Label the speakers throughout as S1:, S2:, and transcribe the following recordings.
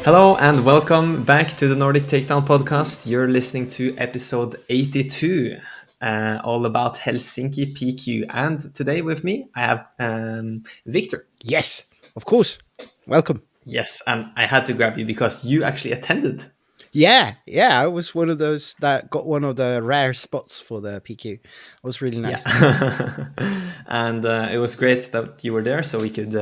S1: Hello and welcome back to the Nordic Takedown podcast. You're listening to episode 82, all about Helsinki PQ. And today with me, I have Victor.
S2: Yes, of course. Welcome.
S1: Yes, and I had to grab you because you actually attended.
S2: Yeah. I was one of those that got one of the rare spots for the PQ. It was really nice.
S1: Yeah. And it was great that you were there so we could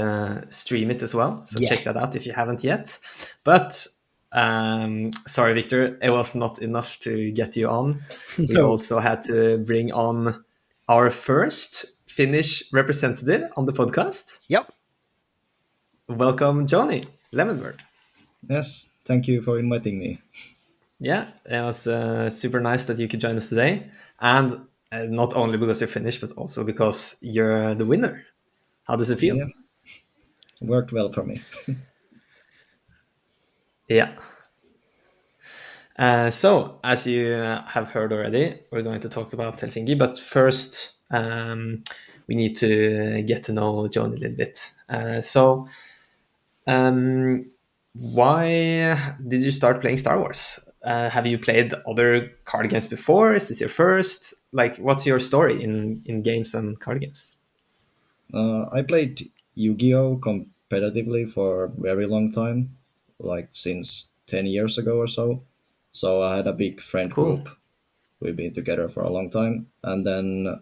S1: stream it as well. So
S2: Yeah.
S1: check that out if you haven't yet. But sorry, Victor, it was not enough to get you on. We
S2: No.
S1: also had to bring on our first Finnish representative on the podcast.
S2: Yep.
S1: Welcome, Joni, LemonBird.
S3: Yes, thank you for inviting me.
S1: Yeah, it was super nice that you could join us today. And not only because you're Finnish, but also because you're the winner. How does it feel?
S3: Yeah, worked well for me.
S1: Yeah. So, as you have heard already, we're going to talk about Helsinki. But first, we need to get to know John a little bit. Why did you start playing Star Wars? Have you played other card games before? Is this your first? Like, what's your story in games and card games?
S3: I played Yu-Gi-Oh! Competitively for a very long time, like since 10 years ago or so. So I had a big friend
S1: Cool.
S3: group. We've been together for a long time. And then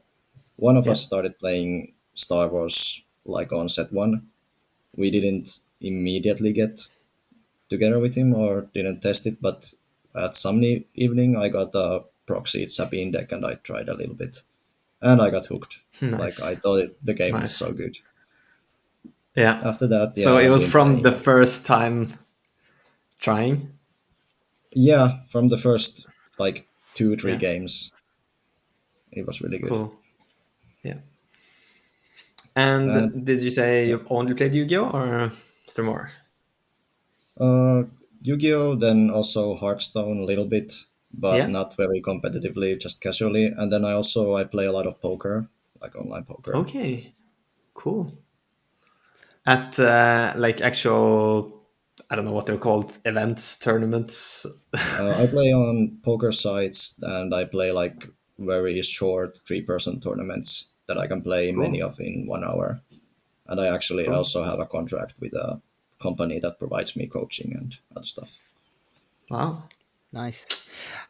S3: one of
S1: Yeah.
S3: us started playing Star Wars like on set one. We didn't immediately get together with him or didn't test it, but at some evening I got a proxy Sabine deck and I tried a little bit. And I got hooked. Like
S1: Nice.
S3: I thought the game was
S1: Nice.
S3: so good.
S1: Yeah.
S3: After that,
S1: So
S3: yeah,
S1: it
S3: I've
S1: was
S3: been
S1: from
S3: playing.
S1: the first time trying.
S3: Yeah, from the first like 2-3
S1: Yeah.
S3: games, it was really good.
S1: Cool. Yeah. And
S3: And
S1: did you say you've only played Yu-Gi-Oh, or is there more?
S3: uh, Yu-Gi-Oh, then also Hearthstone a little bit, but
S1: Yeah.
S3: not very competitively, just casually. And then I play a lot of poker, like online poker.
S1: Okay. Cool. At like actual, I don't know what they're called, events, tournaments.
S3: I play on poker sites and I play like very short 3-person tournaments that I can play many
S1: Cool.
S3: of in 1 hour. And I actually
S1: Cool.
S3: also have a contract with a company that provides me coaching and other stuff.
S1: Wow.
S2: Nice.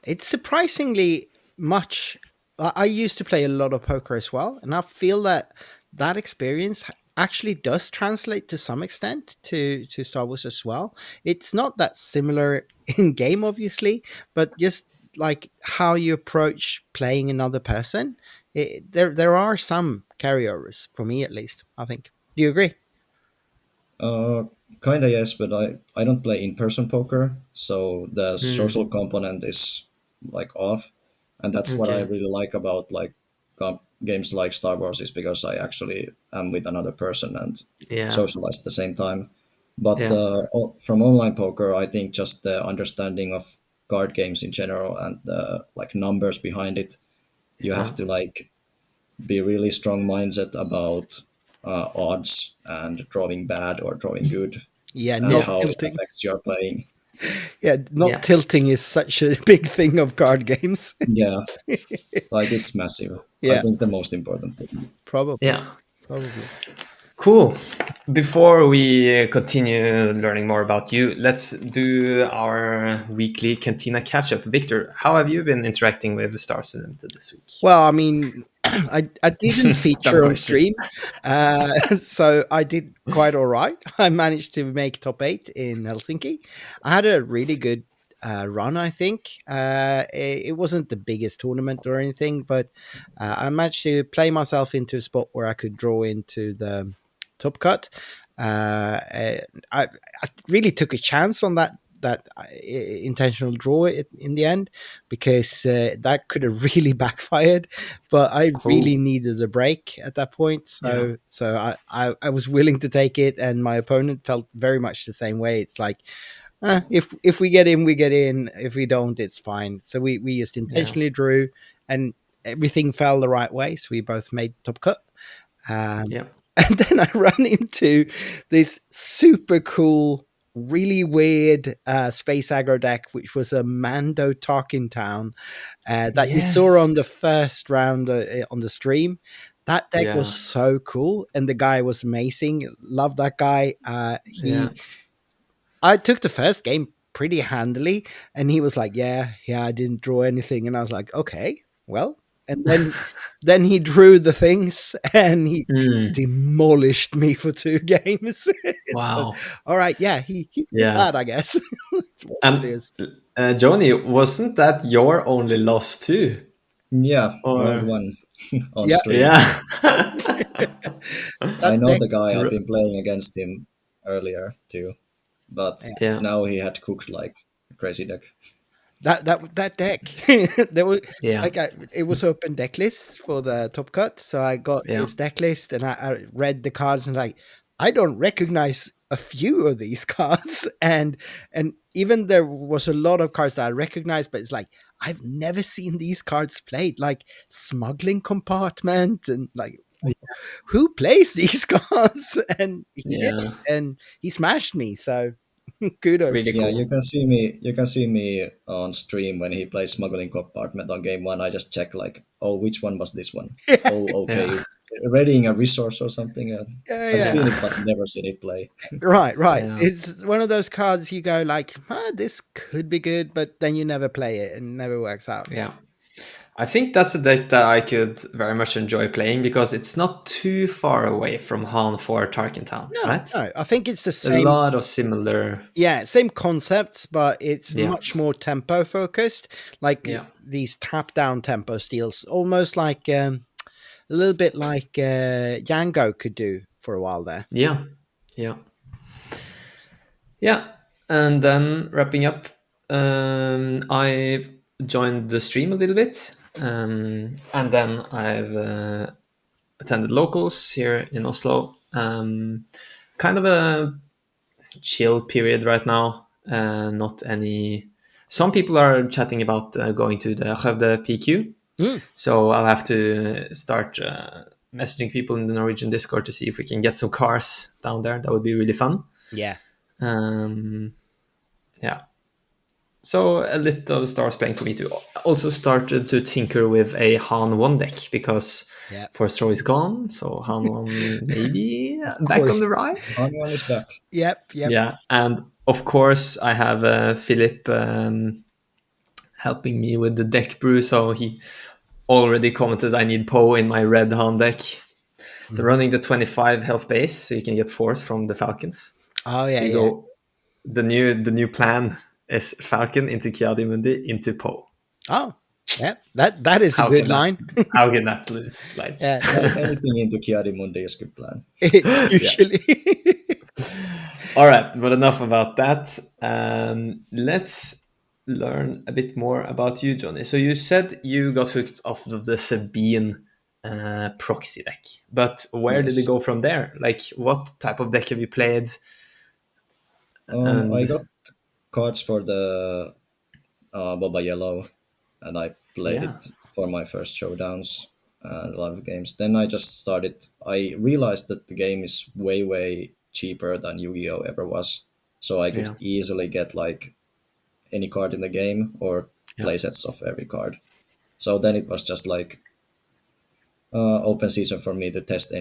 S2: It's surprisingly much. I used to play a lot of poker as well, and I feel that experience actually does translate to some extent to Star Wars as well. It's not that similar in game, obviously, but just like how you approach playing another person, there are some carryovers for me at least. I think. Do you agree?
S3: Uh, Kinda yes, but I don't play in-person poker, so the
S1: Hmm.
S3: social component is like off, and that's what I
S1: Okay.
S3: really like about like games like Star Wars is because I actually am with another person and
S1: Yeah.
S3: socialize at the same time. But
S1: Yeah.
S3: from online poker, I think just the understanding of card games in general and the like numbers behind it, you
S1: Yeah.
S3: have to like be really strong mindset about odds and drawing bad or drawing good
S2: Yeah,
S3: and
S1: Yeah.
S2: not
S3: how it
S2: tilting.
S3: affects your playing.
S2: Yeah, not
S1: Yeah.
S2: tilting is such a big thing of card games.
S3: Yeah, like it's massive. I
S2: Yeah,
S3: think the most important thing.
S2: probably.
S1: Yeah.
S2: Probably.
S1: Cool. Before we continue learning more about you, let's do our weekly Cantina catch-up. Victor, how have you been interacting with Star Student this week?
S2: Well, I mean, I didn't
S1: Dumb
S2: feature on
S1: question.
S2: stream, so I did quite all right. I managed to make top 8 in Helsinki. I had a really good run, I think. It wasn't the biggest tournament or anything, but I managed to play myself into a spot where I could draw into the top cut. I really took a chance on that intentional draw in the end because that could have really backfired. But I really
S1: Cool.
S2: needed a break at that point,
S1: Yeah.
S2: so I was willing to take it, and my opponent felt very much the same way. It's like if we get in, we get in. If we don't, it's fine. So we just
S1: Yeah.
S2: intentionally drew, and everything fell the right way. So we both made top cut. Um,
S1: Yeah.
S2: and then I ran into this super cool really weird space aggro deck, which was a Mando Talking Town that you saw
S1: Yes.
S2: on the first round on the stream. That deck was
S1: Yeah.
S2: so cool, and the guy was amazing. Love that guy.
S1: Yeah.
S2: I took the first game pretty handily, and he was like, "Yeah, I didn't draw anything," and I was like, "Okay, well." And then he drew the things, and he
S1: Mm.
S2: demolished me for 2 games. So,
S1: Wow.
S2: all right, yeah, he did
S1: Yeah.
S2: that, I guess. It's what it
S1: And
S2: is.
S1: Joni, wasn't that your only loss too?
S3: Yeah, round
S1: Or
S3: one on
S2: Yeah,
S3: stream.
S1: yeah.
S3: I
S2: that
S3: know
S2: deck.
S3: the guy. I've
S1: R-
S3: been playing against him earlier too, but
S2: Yeah.
S1: yeah.
S3: now he had cooked like a crazy deck.
S2: That deck. There was
S1: Yeah.
S2: like it was open deck lists for the top cut, so I got
S1: Yeah.
S2: his deck list and I read the cards and like I don't recognize a few of these cards, and even there was a lot of cards that I recognized, but it's like I've never seen these cards played, like Smuggling Compartment and like who plays these cards? And he did,
S1: Yeah.
S2: and he smashed me. So kudos.
S1: Really
S3: Yeah,
S1: cool.
S3: you can see me. You can see me on stream when he plays Smuggling Compartment on game one. I just check like, oh, which one was this one? Oh, okay,
S1: Yeah.
S3: readying a resource or something.
S2: Yeah,
S3: I've
S2: yeah.
S3: seen it,
S1: Yeah.
S3: but never seen it play.
S2: Right.
S1: Yeah.
S2: It's one of those cards you go like, this could be good, but then you never play it and it never works out.
S1: Yeah. I think that's a deck that I could very much enjoy playing because it's not too far away from Han for Tarkentown, right?
S2: No, I think it's the
S1: A
S2: same.
S1: lot of similar.
S2: Yeah, same concepts, but it's
S1: Yeah.
S2: much more tempo focused. Like
S1: Yeah.
S2: these tap down tempo steals, almost like a little bit like Yango could do for a while there.
S1: Yeah. Yeah. Yeah. And then wrapping up, I've joined the stream a little bit. And then I've attended locals here in Oslo. Kind of a chill period right now. Not any. Some people are chatting about going to the Skövde PQ. So I'll have to start messaging people in the Norwegian Discord to see if we can get some cars down there. That would be really fun.
S2: Yeah.
S1: Yeah. So a little stars playing for me too. Also started to tinker with a Han 1 deck because
S2: Yeah.
S1: Force Throw is gone. So Han 1 maybe back on
S2: course.
S1: the rise.
S3: On one is back.
S2: Yep.
S1: Yeah. And of course, I have Philip helping me with the deck brew. So he already commented I need Poe in my red Han deck. So running the 25 health base so you can get Force from the Falcons.
S2: Oh
S1: So
S2: yeah.
S1: you
S2: Yeah.
S1: go, the new plan is Falcon into Kiadimundi into Poe.
S2: Oh, yeah. That is a
S1: How
S2: good
S1: can that-
S2: line.
S1: How can that lose? Like,
S2: Yeah.
S3: Anything into Kiadimundi is good plan.
S2: Usually.
S1: all right, but enough about that. Let's learn a bit more about you, Johnny. So you said you got hooked off of the Sabine proxy deck, but where did
S3: Yes.
S1: it go from there? Like, what type of deck have you played?
S3: I got cards for the Boba Yellow, and I played
S1: Yeah.
S3: it for my first showdowns and a lot of games. Then I just started. I realized that the game is way cheaper than Yu-Gi-Oh ever was, so I could
S1: Yeah.
S3: easily get like any card in the game or
S1: Yeah.
S3: play sets of every card. So then it was just like open season for me to test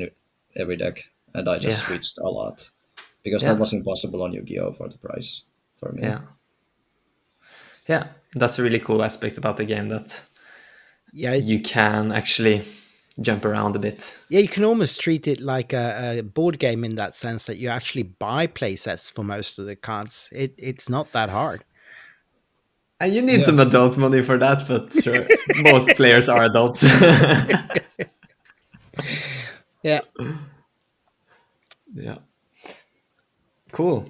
S3: every deck, and I just
S1: Yeah.
S3: switched a lot because
S1: Yeah.
S3: that was impossible on Yu-Gi-Oh for the price for me.
S1: Yeah, that's a really cool aspect about the game that
S2: Yeah.
S1: you can actually jump around a bit.
S2: Yeah, you can almost treat it like a board game in that sense that you actually buy playsets for most of the cards. It's not that hard.
S1: And you need
S3: Yeah.
S1: some adult money for that, but sure, most players are adults.
S2: Yeah.
S1: Yeah. Cool.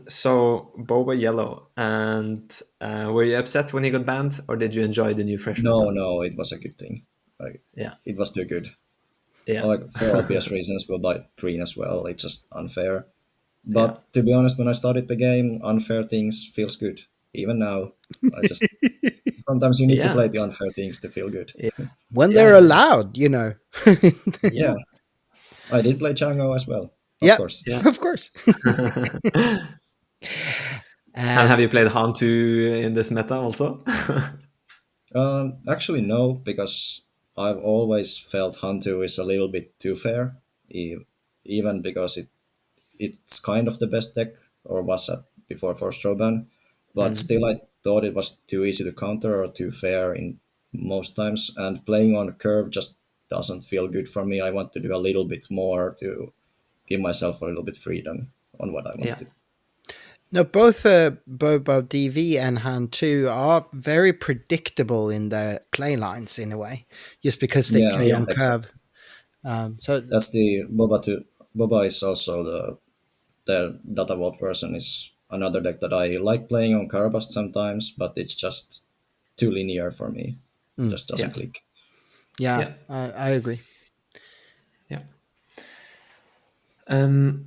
S1: So Boba Yellow, and were you upset when he got banned, or did you enjoy the new fresh meta?
S3: No, it was a good thing. Like,
S1: Yeah.
S3: it was too good.
S1: Yeah.
S3: Like, for obvious reasons, we'll buy green as well. It's just unfair. But to be honest, when I started the game, unfair things feels good. Even now, I just sometimes you need to
S1: Yeah.
S3: play the unfair things to feel good.
S2: When they're allowed, you know.
S3: Yeah, I did play Chango as well. Of
S2: Yeah.
S3: course.
S1: Yeah.
S2: Of course.
S1: And
S2: Um,
S1: have you played Han 2 in this meta also?
S3: Actually, no, because I've always felt Hantu is a little bit too fair, e- even because it's kind of the best deck, or was at before for Stroban, but
S1: Mm.
S3: still I thought it was too easy to counter or too fair in most times, and playing on curve just doesn't feel good for me. I want to do a little bit more to give myself a little bit freedom on what I want
S1: Yeah.
S3: to.
S2: no, both Bobo DV and Han 2 are very predictable in their play lines in a way, just because they
S3: Yeah,
S2: play
S1: Yeah.
S2: on
S3: exactly.
S2: curve. So
S3: That's the Boba too. Boba is also the Data Vault version is another deck that I like playing on Karabast sometimes, but it's just too linear for me.
S2: mm,
S3: Just
S1: Yeah.
S3: doesn't click.
S2: yeah,
S1: Yeah.
S2: I agree.
S1: Yeah. Um,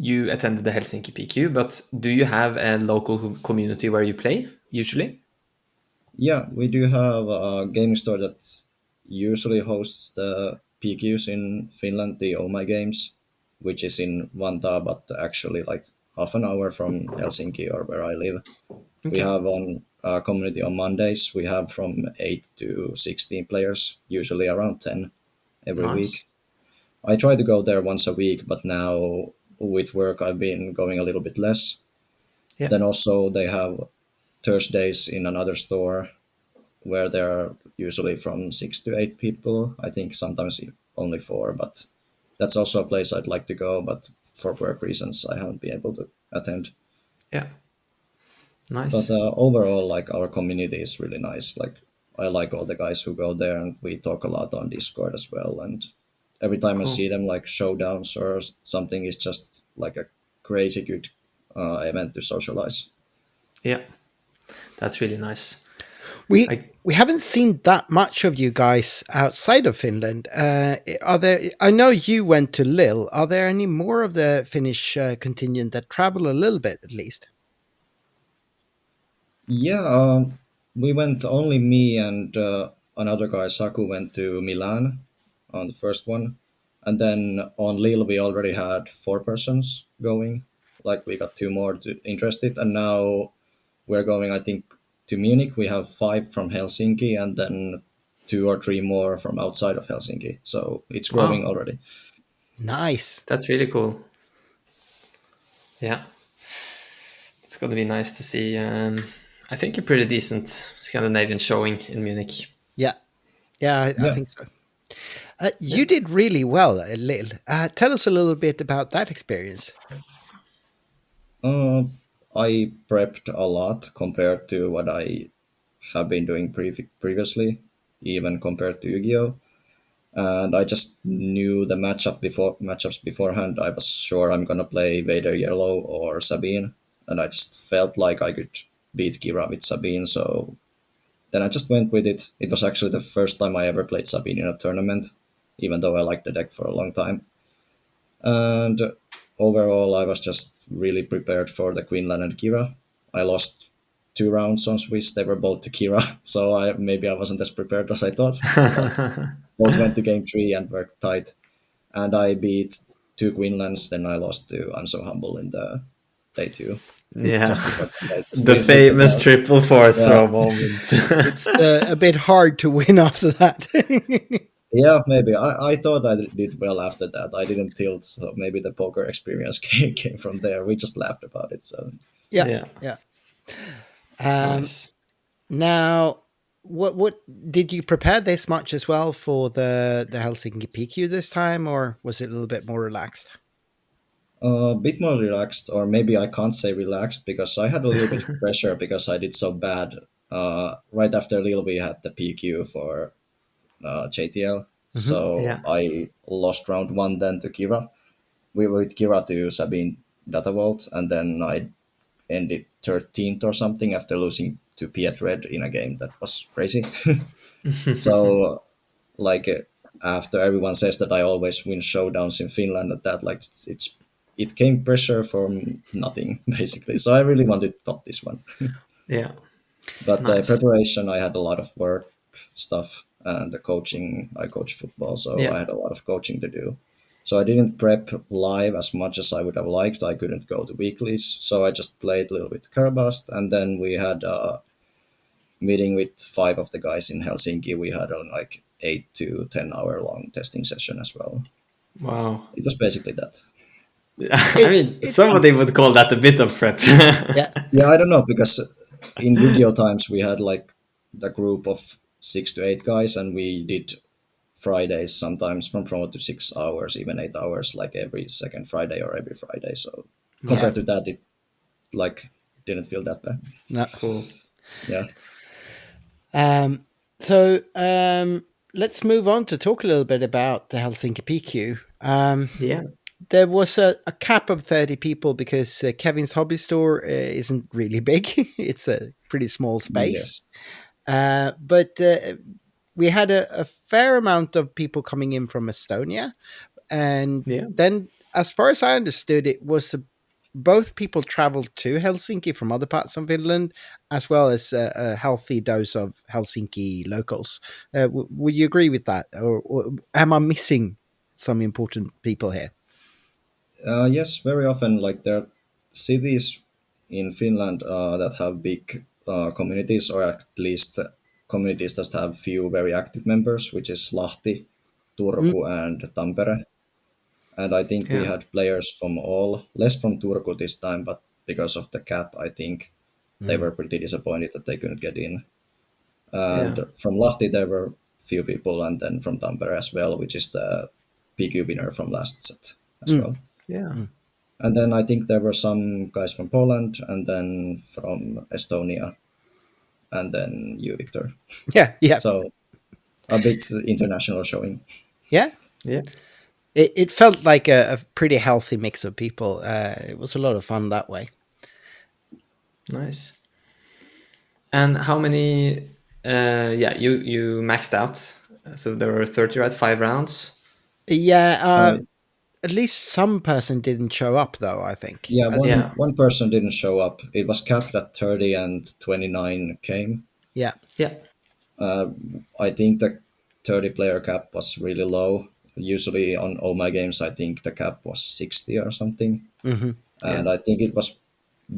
S1: you attended the Helsinki PQ, but do you have a local community where you play usually?
S3: Yeah, we do have a gaming store that usually hosts the PQs in Finland, the Oh My Games, which is in Vantaa, but actually like half an hour from Helsinki or where I live. We
S1: Okay.
S3: have on community on Mondays. We have from 8 to 16 players, usually around 10 every
S1: Nice.
S3: week. I try to go there once a week, but now with work I've been going a little bit less.
S1: Yeah.
S3: Then also they have Thursdays in another store where there are usually from 6 to 8 people. I think sometimes only four, but that's also a place I'd like to go, but for work reasons I haven't been able to attend.
S1: Yeah.
S3: But
S1: Nice.
S3: overall, like our community is really nice. Like I like all the guys who go there, and we talk a lot on Discord as well. And every time I
S1: Cool.
S3: see them, like showdowns or something, it's just like a crazy good event to socialize.
S1: Yeah. That's really nice.
S2: We
S1: I
S2: we haven't seen that much of you guys outside of Finland. Are there? I know you went to Lille. Are there any more of the Finnish contingent that travel a little bit at least?
S3: Yeah, we went only me and another guy, Saku, went to Milan on the first one, and then on Lille we already had 4 persons going. Like we got two more interested, and now we're going. I think to Munich we have 5 from Helsinki, and then 2 or 3 more from outside of Helsinki. So it's growing
S1: Wow,
S3: already.
S2: Nice.
S1: that's really cool. Yeah, it's going to be nice to see. I think a pretty decent Scandinavian showing in Munich.
S2: Yeah, yeah, I
S3: Yeah.
S2: think so.
S1: Yeah.
S2: You did really well at Lille. Tell us a little bit about that experience.
S3: Uh, I prepped a lot compared to what I have been doing previously, even compared to Yu-Gi-Oh! And I just knew the matchups beforehand. I was sure I'm gonna play Vader Yellow or Sabine, and I just felt like I could beat Kira with Sabine. So then I just went with it. It was actually the first time I ever played Sabine in a tournament, even though I liked the deck for a long time. And overall, I was just really prepared for the Queenland and Kira. I lost 2 rounds on Swiss. They were both to Kira, so maybe I wasn't as prepared as I thought. But both went to game 3 and were tight. And I beat 2 Queenlands. Then I lost to I'm So Humble in the day 2,
S1: Yeah,
S3: just before the night
S1: the
S3: with the
S1: famous
S3: card.
S1: triple fourth
S3: Yeah,
S1: throw moment.
S2: It's a bit hard to win after that.
S3: yeah, maybe. I thought I did well after that. I didn't tilt, so maybe the poker experience came from there. We just laughed about it. So
S2: Yeah,
S1: Yeah,
S2: yeah. Um,
S1: nice.
S2: Now, what did you prepare this much as well for the Helsinki PQ this time, or was it a little bit more relaxed?
S3: a bit more relaxed, or maybe I can't say relaxed because I had a little bit of pressure because I did so bad. Right after Lille, we had the PQ for JTL,
S2: Hmm.
S3: so
S1: Yeah.
S3: I lost round 1 then to Kira. We were with Kira to Sabine Data Vault, and then I ended 13th or something after losing to Piet Red in a game that was crazy. So like after everyone says that I always win showdowns in Finland, that like it came pressure from nothing basically. So I really wanted to top this one,
S1: Yeah,
S3: but the
S1: nice.
S3: preparation I had a lot of work stuff and the coaching. I coach football, so
S1: Yeah,
S3: I had a lot of coaching to do. So I didn't prep live as much as I would have liked. I couldn't go to weeklies, so I just played a little bit Carabast, and then we had a meeting with five of the guys in Helsinki. We had a like 8 to 10 hour long testing session as well.
S1: Wow.
S3: It was basically that.
S1: I mean,
S2: It sounds
S1: somebody would call that a bit of prep.
S2: yeah.
S3: Yeah, I don't know because in Yu-Gi-Oh times we had like the group of 6 to 8 guys, and we did Fridays sometimes from 4 to 6 hours, even 8 hours, like every second Friday or every Friday. So
S2: Yeah.
S3: compared to that, it like didn't feel that bad.
S2: No.
S1: Cool.
S3: Yeah.
S2: Um, so let's move on to talk a little bit about the Helsinki PQ.
S1: Yeah.
S2: There was a cap of 30 people because Kevin's hobby store isn't really big. It's a pretty small space.
S3: Yes.
S2: But we had a fair amount of people coming in from Estonia. And
S1: Yeah.
S2: then, as far as I understood, it was both people traveled to Helsinki from other parts of Finland, as well as a healthy dose of Helsinki locals. Would you agree with that, or am I missing some important people here?
S3: Yes, very often like there are cities in Finland that have big communities, or at least communities that have few very active members, which is Lahti,
S2: Mm,
S3: Turku, and Tampere. And I think we
S1: Yeah.
S3: had players from all, less from Turku this time, but because of the cap, I think they
S2: mm,
S3: were pretty disappointed that they couldn't get in.
S1: Yeah.
S3: And from Lahti, there were few people, and then from Tampere as well, which is the PQ winner from last set as
S2: mm,
S3: well.
S1: Yeah.
S2: mm.
S3: And then I think there were some guys from Poland, and then from Estonia, and then you, Victor.
S2: Yeah, yeah,
S3: So a bit international showing.
S2: yeah.
S1: Yeah.
S2: It felt like a pretty healthy mix of people. It was a lot of fun that way.
S1: Nice. And how many? Yeah, you maxed out. So there were 30, right? 5 rounds.
S2: Yeah,
S3: Uh,
S2: at least some person didn't show up, though. I think.
S3: yeah, one
S1: Yeah.
S3: one person didn't show up. It was capped at 30, and 29 came.
S2: Yeah.
S1: Yeah.
S3: I think the 30 player cap was really low. Usually on all my games, I think the cap was 60 or something.
S2: Hmm.
S1: Yeah.
S3: And I think it was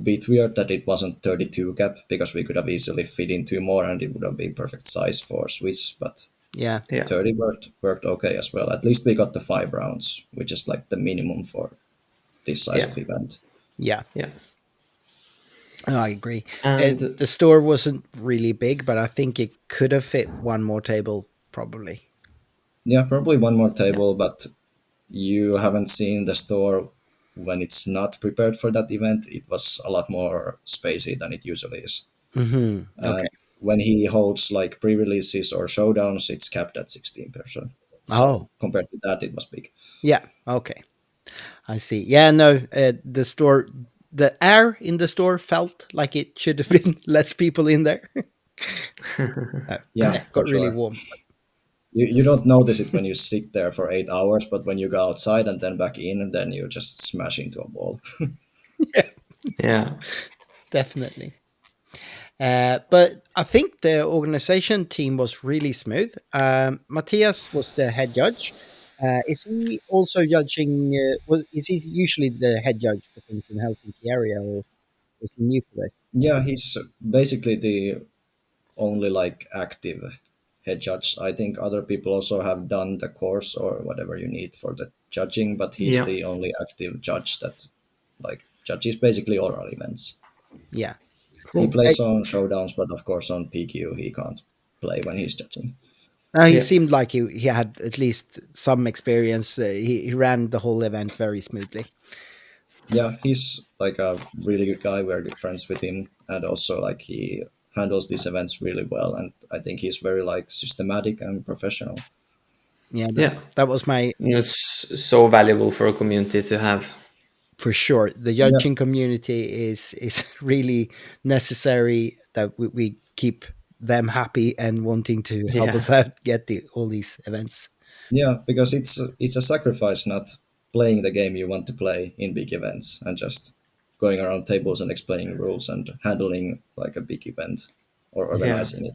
S3: bit weird that it wasn't 32 cap, because we could have easily fit in two more and it would have been perfect size for Switch, but
S2: Yeah.
S1: Yeah.
S3: 30 worked okay as well. At least we got the 5 rounds, which is like the minimum for this size
S1: Yeah.
S3: of event.
S2: Yeah.
S1: Yeah.
S2: I agree.
S1: And
S2: The store wasn't really big, but I think it could have fit one more table, probably.
S3: Yeah, probably one more
S1: yeah.
S3: table, but you haven't seen the store when it's not prepared for that event. It was a lot more spacey than it usually is.
S2: Hmm. Okay.
S3: When he holds like pre-releases or showdowns, it's capped at 16%. So
S2: Oh,
S3: compared to that, it was big.
S2: yeah. Okay. I see. Yeah. No. The air in the store felt like it should have been less people in there.
S3: Yeah,
S2: It
S3: for
S2: got really
S3: sure.
S2: warm.
S3: You don't notice it when you sit there for 8 hours, but when you go outside and then back in, then you just smash into a wall.
S2: Yeah,
S1: Yeah.
S2: definitely. But I think the organization team was really smooth. Matthias was the head judge. Is he also judging? Is he usually the head judge for things in Helsinki area, or is he new for this?
S3: Yeah, he's basically the only like active head judge. I think other people also have done the course or whatever you need for the judging, but he's
S1: Yeah.
S3: the only active judge that like judges basically oral events.
S2: Yeah.
S3: He
S1: Cool.
S3: plays on showdowns, but of course on PQ he can't play when he's judging.
S2: He
S1: Yeah.
S2: seemed like he had at least some experience. He ran the whole event very smoothly.
S3: Yeah, he's like a really good guy. We're good friends with him, and also like he handles these events really well. And I think he's very like systematic and professional.
S2: Yeah,
S1: Yeah.
S2: that was my
S1: It's so valuable for a community to have.
S2: for sure. The
S3: Yeah,
S2: judging community is really necessary that we keep them happy and wanting to help
S1: Yeah.
S2: us out get all these events.
S3: yeah, because it's a sacrifice not playing the game you want to play in big events and just going around tables and explaining rules and handling like a big event or
S1: Yeah.
S3: organizing it.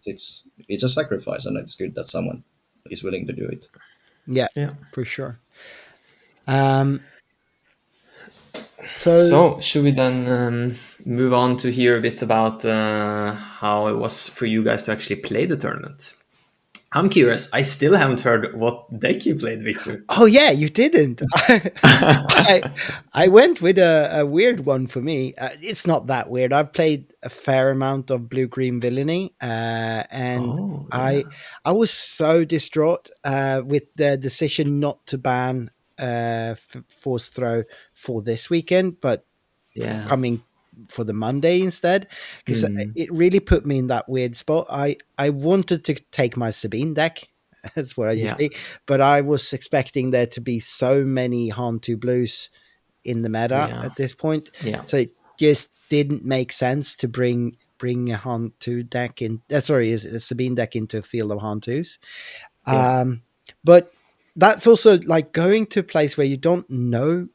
S3: It's a sacrifice, and it's good that someone is willing to do it.
S2: Yeah,
S1: Yeah.
S2: for sure. Um, so
S1: So, should we then move on to hear a bit about how it was for you guys to actually play the tournament? I'm curious. I still haven't heard what deck you played, Victor.
S2: oh yeah, you didn't. I I went with a weird one for me. It's not that weird. I've played a fair amount of blue green villainy, and
S1: Oh, yeah.
S2: I was so distraught with the decision not to ban force throw for this weekend, but
S1: Yeah.
S2: coming for the Monday instead, because
S1: Mm,
S2: it really put me in that weird spot. I wanted to take my Sabine deck. That's what I
S1: yeah.
S2: usually, but I was expecting there to be so many Han2 blues in the meta
S1: Yeah.
S2: at this point,
S1: Yeah.
S2: so it just didn't make sense to bring a Han2 deck in. Sorry, is a Sabine deck into a field of Han2s.
S1: Yeah.
S2: But that's also like going to a place where you don't know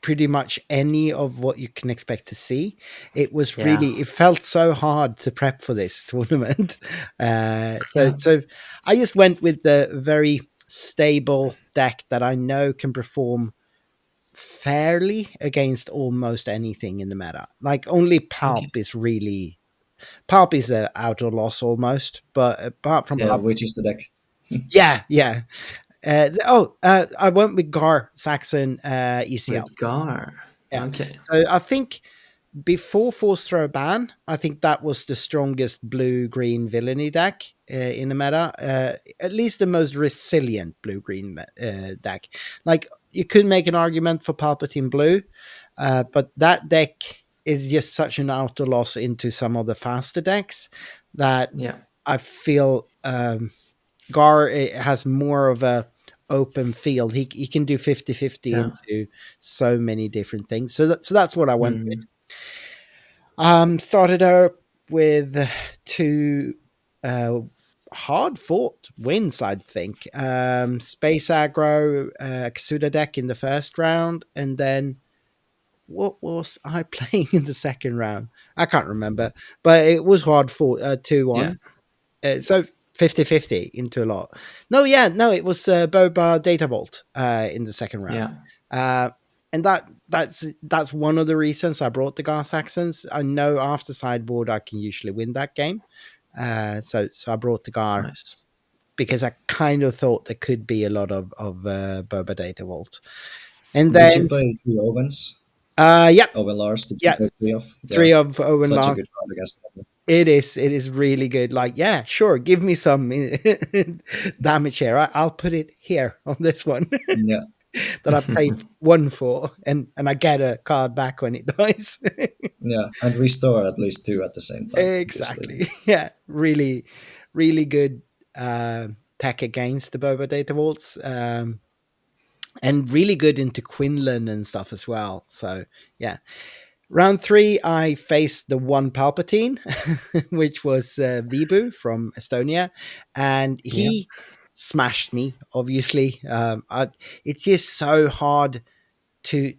S2: pretty much any of what you can expect to see. It was
S1: Yeah.
S2: really, it felt so hard to prep for this tournament.
S1: Yeah.
S2: So I just went with the very stable deck that I know can perform fairly against almost anything in the meta. Like only
S1: Okay.
S2: Palp is a outer loss almost, but apart from
S3: Yeah,
S2: Palp,
S3: which is the deck?
S2: yeah. I went with Gar Saxon ECL.
S1: With Gar.
S2: Yeah.
S1: Okay.
S2: So I think before Force Throw ban, I think that was the strongest blue green villainy deck in the meta. At least the most resilient blue green deck. Like you could make an argument for Palpatine blue, but that deck is just such an outer loss into some of the faster decks that
S1: Yeah.
S2: I feel Gar has more of a open field. He can do 50-50
S1: Yeah.
S2: into so many different things. So that's what I went with.
S1: Mm,
S2: Started out with two hard fought wins, I think. Space Aggro, Kasuda deck in the first round, and then what was I playing in the second round? I can't remember, but it was hard fought 2-1.
S1: yeah.
S2: So 50-50 into a lot. No, it was Boba Data Vault in the second round.
S1: Yeah.
S2: Uh, and that's one of the reasons I brought the Gar Saxons. I know after sideboard I can usually win that game. So I brought the Gar
S1: Nice.
S2: because I kind of thought there could be a lot of Boba Data Vault. And
S3: Did you
S2: then
S3: play three Ovens?
S2: yep,
S3: Owen Lars, did you
S2: yeah,
S3: play three of? Yeah,
S2: three of Owen
S3: such a
S2: Lars.
S3: good card against Pablo.
S2: It is really good. Like, yeah, sure, give me some damage here. I'll put it here on this one
S3: Yeah,
S2: that I paid one for, and I get a card back when it dies.
S3: yeah, and restore at least two at the same time, obviously.
S2: Exactly. Yeah, really, really good tech against the Boba Data Vaults, and really good into Quinlan and stuff as well. So yeah. Round 3, I faced the one Palpatine, which was Vibu from Estonia, and
S1: Yeah.
S2: he smashed me. Obviously, it's just so hard to.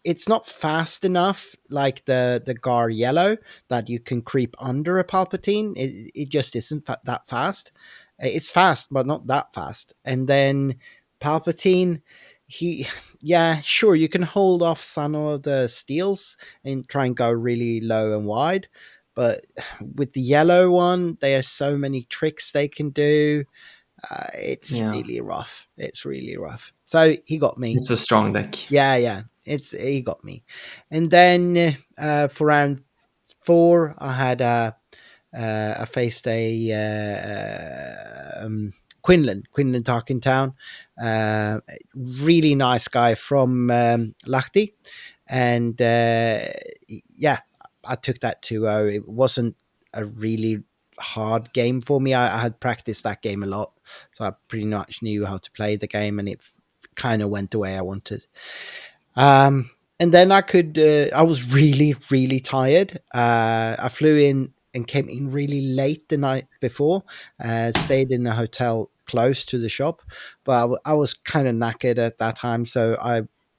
S2: It's not fast enough like the Gar Yellow that you can creep under a Palpatine. It just isn't that fast. It's fast, but not that fast. And then Palpatine, he, yeah, sure, you can hold off some of the steals and try and go really low and wide. But with the yellow one, there are so many tricks they can do. It's
S1: Yeah.
S2: really rough. It's really rough. So he got me.
S1: It's a strong deck.
S2: Yeah. He got me. And then for round 4, I had I faced a Quinlan Tarkintown, really nice guy from Lahti, and yeah, I took that 2-0. It wasn't a really hard game for me. I had practiced that game a lot, so I pretty much knew how to play the game, and it kind of went the way I wanted. And then I was really, really tired. I flew in and came in really late the night before, stayed in a hotel close to the shop, but I was kind of knackered at that time. So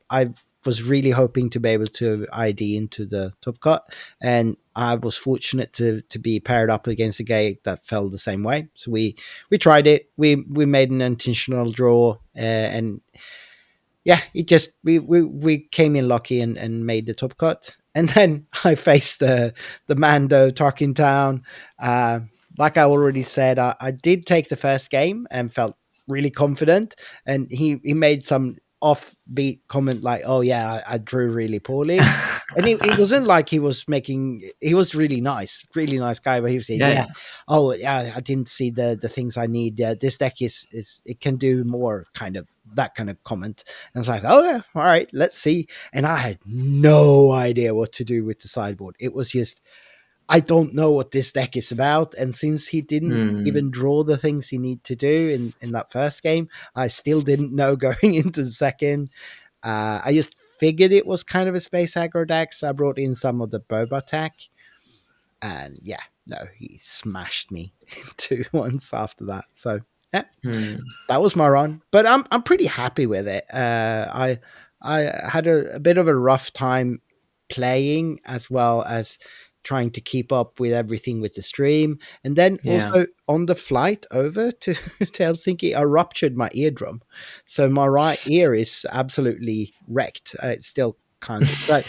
S2: I was really hoping to be able to ID into the top cut, and I was fortunate to be paired up against a guy that fell the same way. So we tried it. We made an intentional draw, and yeah, it just we came in lucky and made the top cut. And then I faced the Mando Tarkin Town. Uh, like I already said, I did take the first game and felt really confident. And he made some offbeat comment like, "Oh yeah, I drew really poorly." And it wasn't like he was making. He was really nice guy. But he was saying,
S1: Yeah,
S2: "Yeah,
S1: yeah,
S2: oh yeah, I didn't see the things I need. This deck is it can do more," kind of that kind of comment. And it's like, oh yeah, all right, let's see. And I had no idea what to do with the sideboard. It was just, I don't know what this deck is about. And since he didn't
S1: mm,
S2: even draw the things he need to do in that first game, I still didn't know going into the second. I just figured it was kind of a space aggro deck, so I brought in some of the Boba tech. And yeah, no, he smashed me 2 months after that. So yeah,
S1: mm,
S2: that was my run, but I'm pretty happy with it. I had a bit of a rough time playing as well as trying to keep up with everything with the stream, and then
S1: yeah.
S2: also on the flight over to, to Helsinki, I ruptured my eardrum, so my right ear is absolutely wrecked. It still can't. But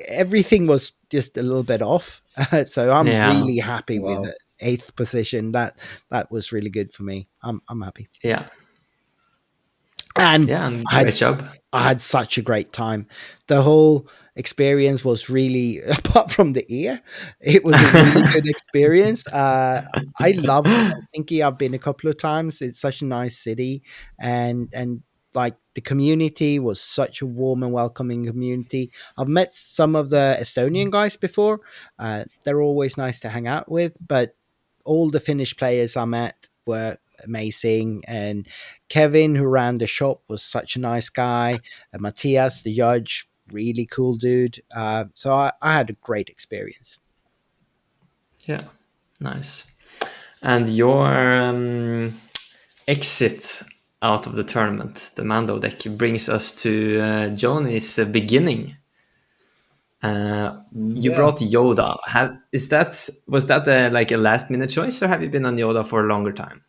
S2: everything was just a little bit off, so I'm
S1: Yeah,
S2: really happy with
S3: Wow.
S2: the eighth position. That was really good for me. I'm happy.
S1: yeah,
S2: And
S1: yeah, and
S2: I had
S1: great job.
S2: I had such a great time. The whole experience was really, apart from the ear, it was a really good experience. I love Helsinki. I've been a couple of times. It's such a nice city, and like the community was such a warm and welcoming community. I've met some of the Estonian guys before. They're always nice to hang out with, but all the Finnish players I met were amazing. And Kevin, who ran the shop, was such a nice guy. And Matthias, the judge, really cool dude. So I had a great experience.
S1: Yeah, nice. And your exit out of the tournament, the Mando deck, brings us to Joni's beginning. You
S3: Yeah,
S1: brought Yoda. Was that like a last minute choice, or have you been on Yoda for a longer time?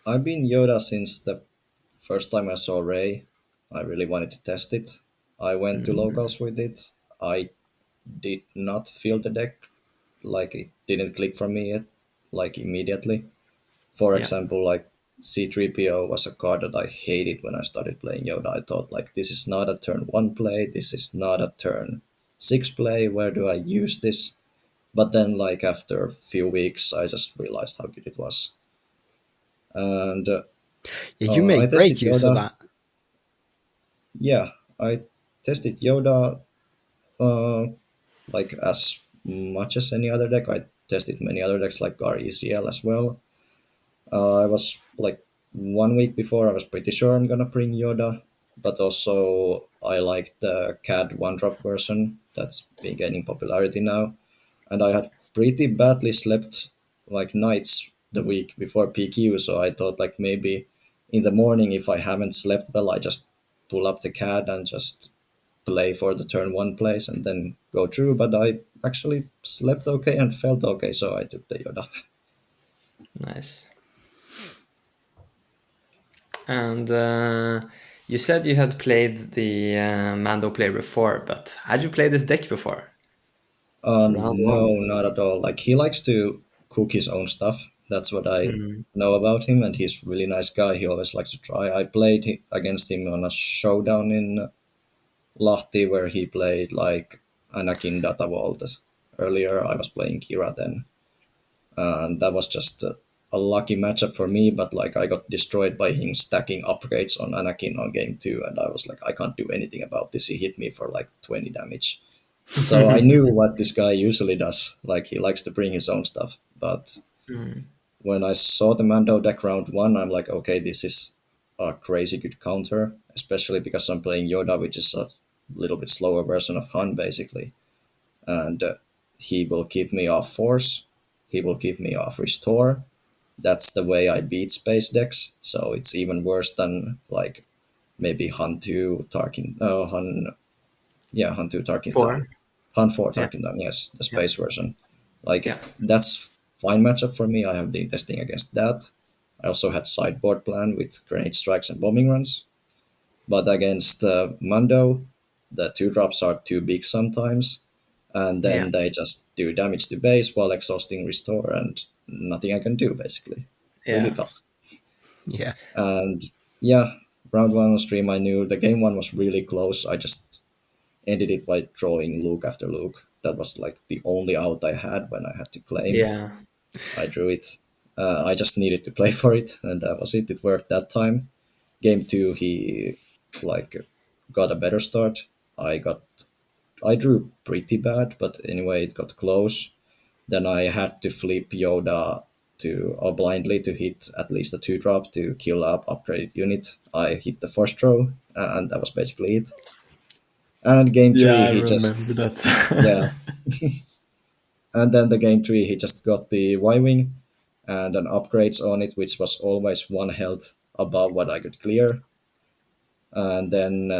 S3: I've been Yoda since the first time I saw Ray. I really wanted to test it. I went to
S1: Mm,
S3: locals with it. I did not feel the deck, like it didn't click for me yet, like immediately. For
S1: yeah,
S3: example, like C3PO was a card that I hated when I started playing Yoda. I thought like this is not a turn one play, this is not a turn six play. Where do I use this? But then like after a few weeks, I just realized how good it was. And
S2: Yeah, you
S3: I
S2: made
S3: tested
S2: great use of
S3: Yoda.
S2: that.
S3: Yeah, I tested Yoda uh, like as much as any other deck. I tested many other decks like Gar ECL as well. I was like 1 week before, I was pretty sure I'm gonna bring Yoda, but also I like the CAD one drop version that's been gaining popularity now. And I had pretty badly slept like nights the week before PQ, so I thought like maybe in the morning, if I haven't slept well, I just pull up the CAD and just play for the turn one place and then go through. But I actually slept okay and felt okay, so I took the Yoda.
S1: nice. And you said you had played the Mando player before, but had you played this deck before? Round
S3: No,
S1: one.
S3: not at all. Like he likes to cook his own stuff. That's what I
S1: Mm,
S3: know about him, and he's a really nice guy. He always likes to try. I played against him on a showdown in Lahti where he played like Anakin Data Vault. Earlier, I was playing Kira then, and that was just a lucky matchup for me. But like I got destroyed by him stacking upgrades on Anakin on game two, and I was like, I can't do anything about this. He hit me for like 20 damage. So I knew what this guy usually does. Like he likes to bring his own stuff. But
S1: mm,
S3: when I saw the Mando deck round one, I'm like, okay, this is a crazy good counter, especially because I'm playing Yoda, which is a little bit slower version of Han, basically. And he will keep me off Force. He will keep me off Restore. That's the way I beat space decks. So it's even worse than like maybe Han 2 Tarkin, Han, yeah, Han 2 Tarkin Town.
S1: four.
S3: Han 4
S1: Yeah,
S3: Tarkin Town, yes, the
S1: yeah,
S3: space version. Like,
S1: yeah.
S3: that's fine matchup for me. I have been testing against that. I also had sideboard plan with grenade strikes and bombing runs. But against Mando, the two drops are too big sometimes, and
S2: Yeah.
S3: then they just do damage to base while exhausting restore, and nothing I can do basically. Really
S1: Yeah.
S3: tough.
S2: Yeah.
S3: And yeah, round one on stream, I knew the game one was really close. I just ended it by drawing Luke after Luke. That was like the only out I had when I had to claim.
S1: Yeah.
S3: I drew it. I just needed to play for it, and that was it. It worked that time. Game two, he like got a better start. I drew pretty bad, but anyway, it got close. Then I had to flip Yoda to or blindly to hit at least a two drop to kill up upgraded unit. I hit the first row, and that was basically it. And game
S1: Yeah,
S3: three,
S1: I
S3: he just
S1: remember
S3: yeah,
S1: that.
S3: and then the game three, he just got the Y wing and an upgrades on it, which was always one health above what I could clear. And then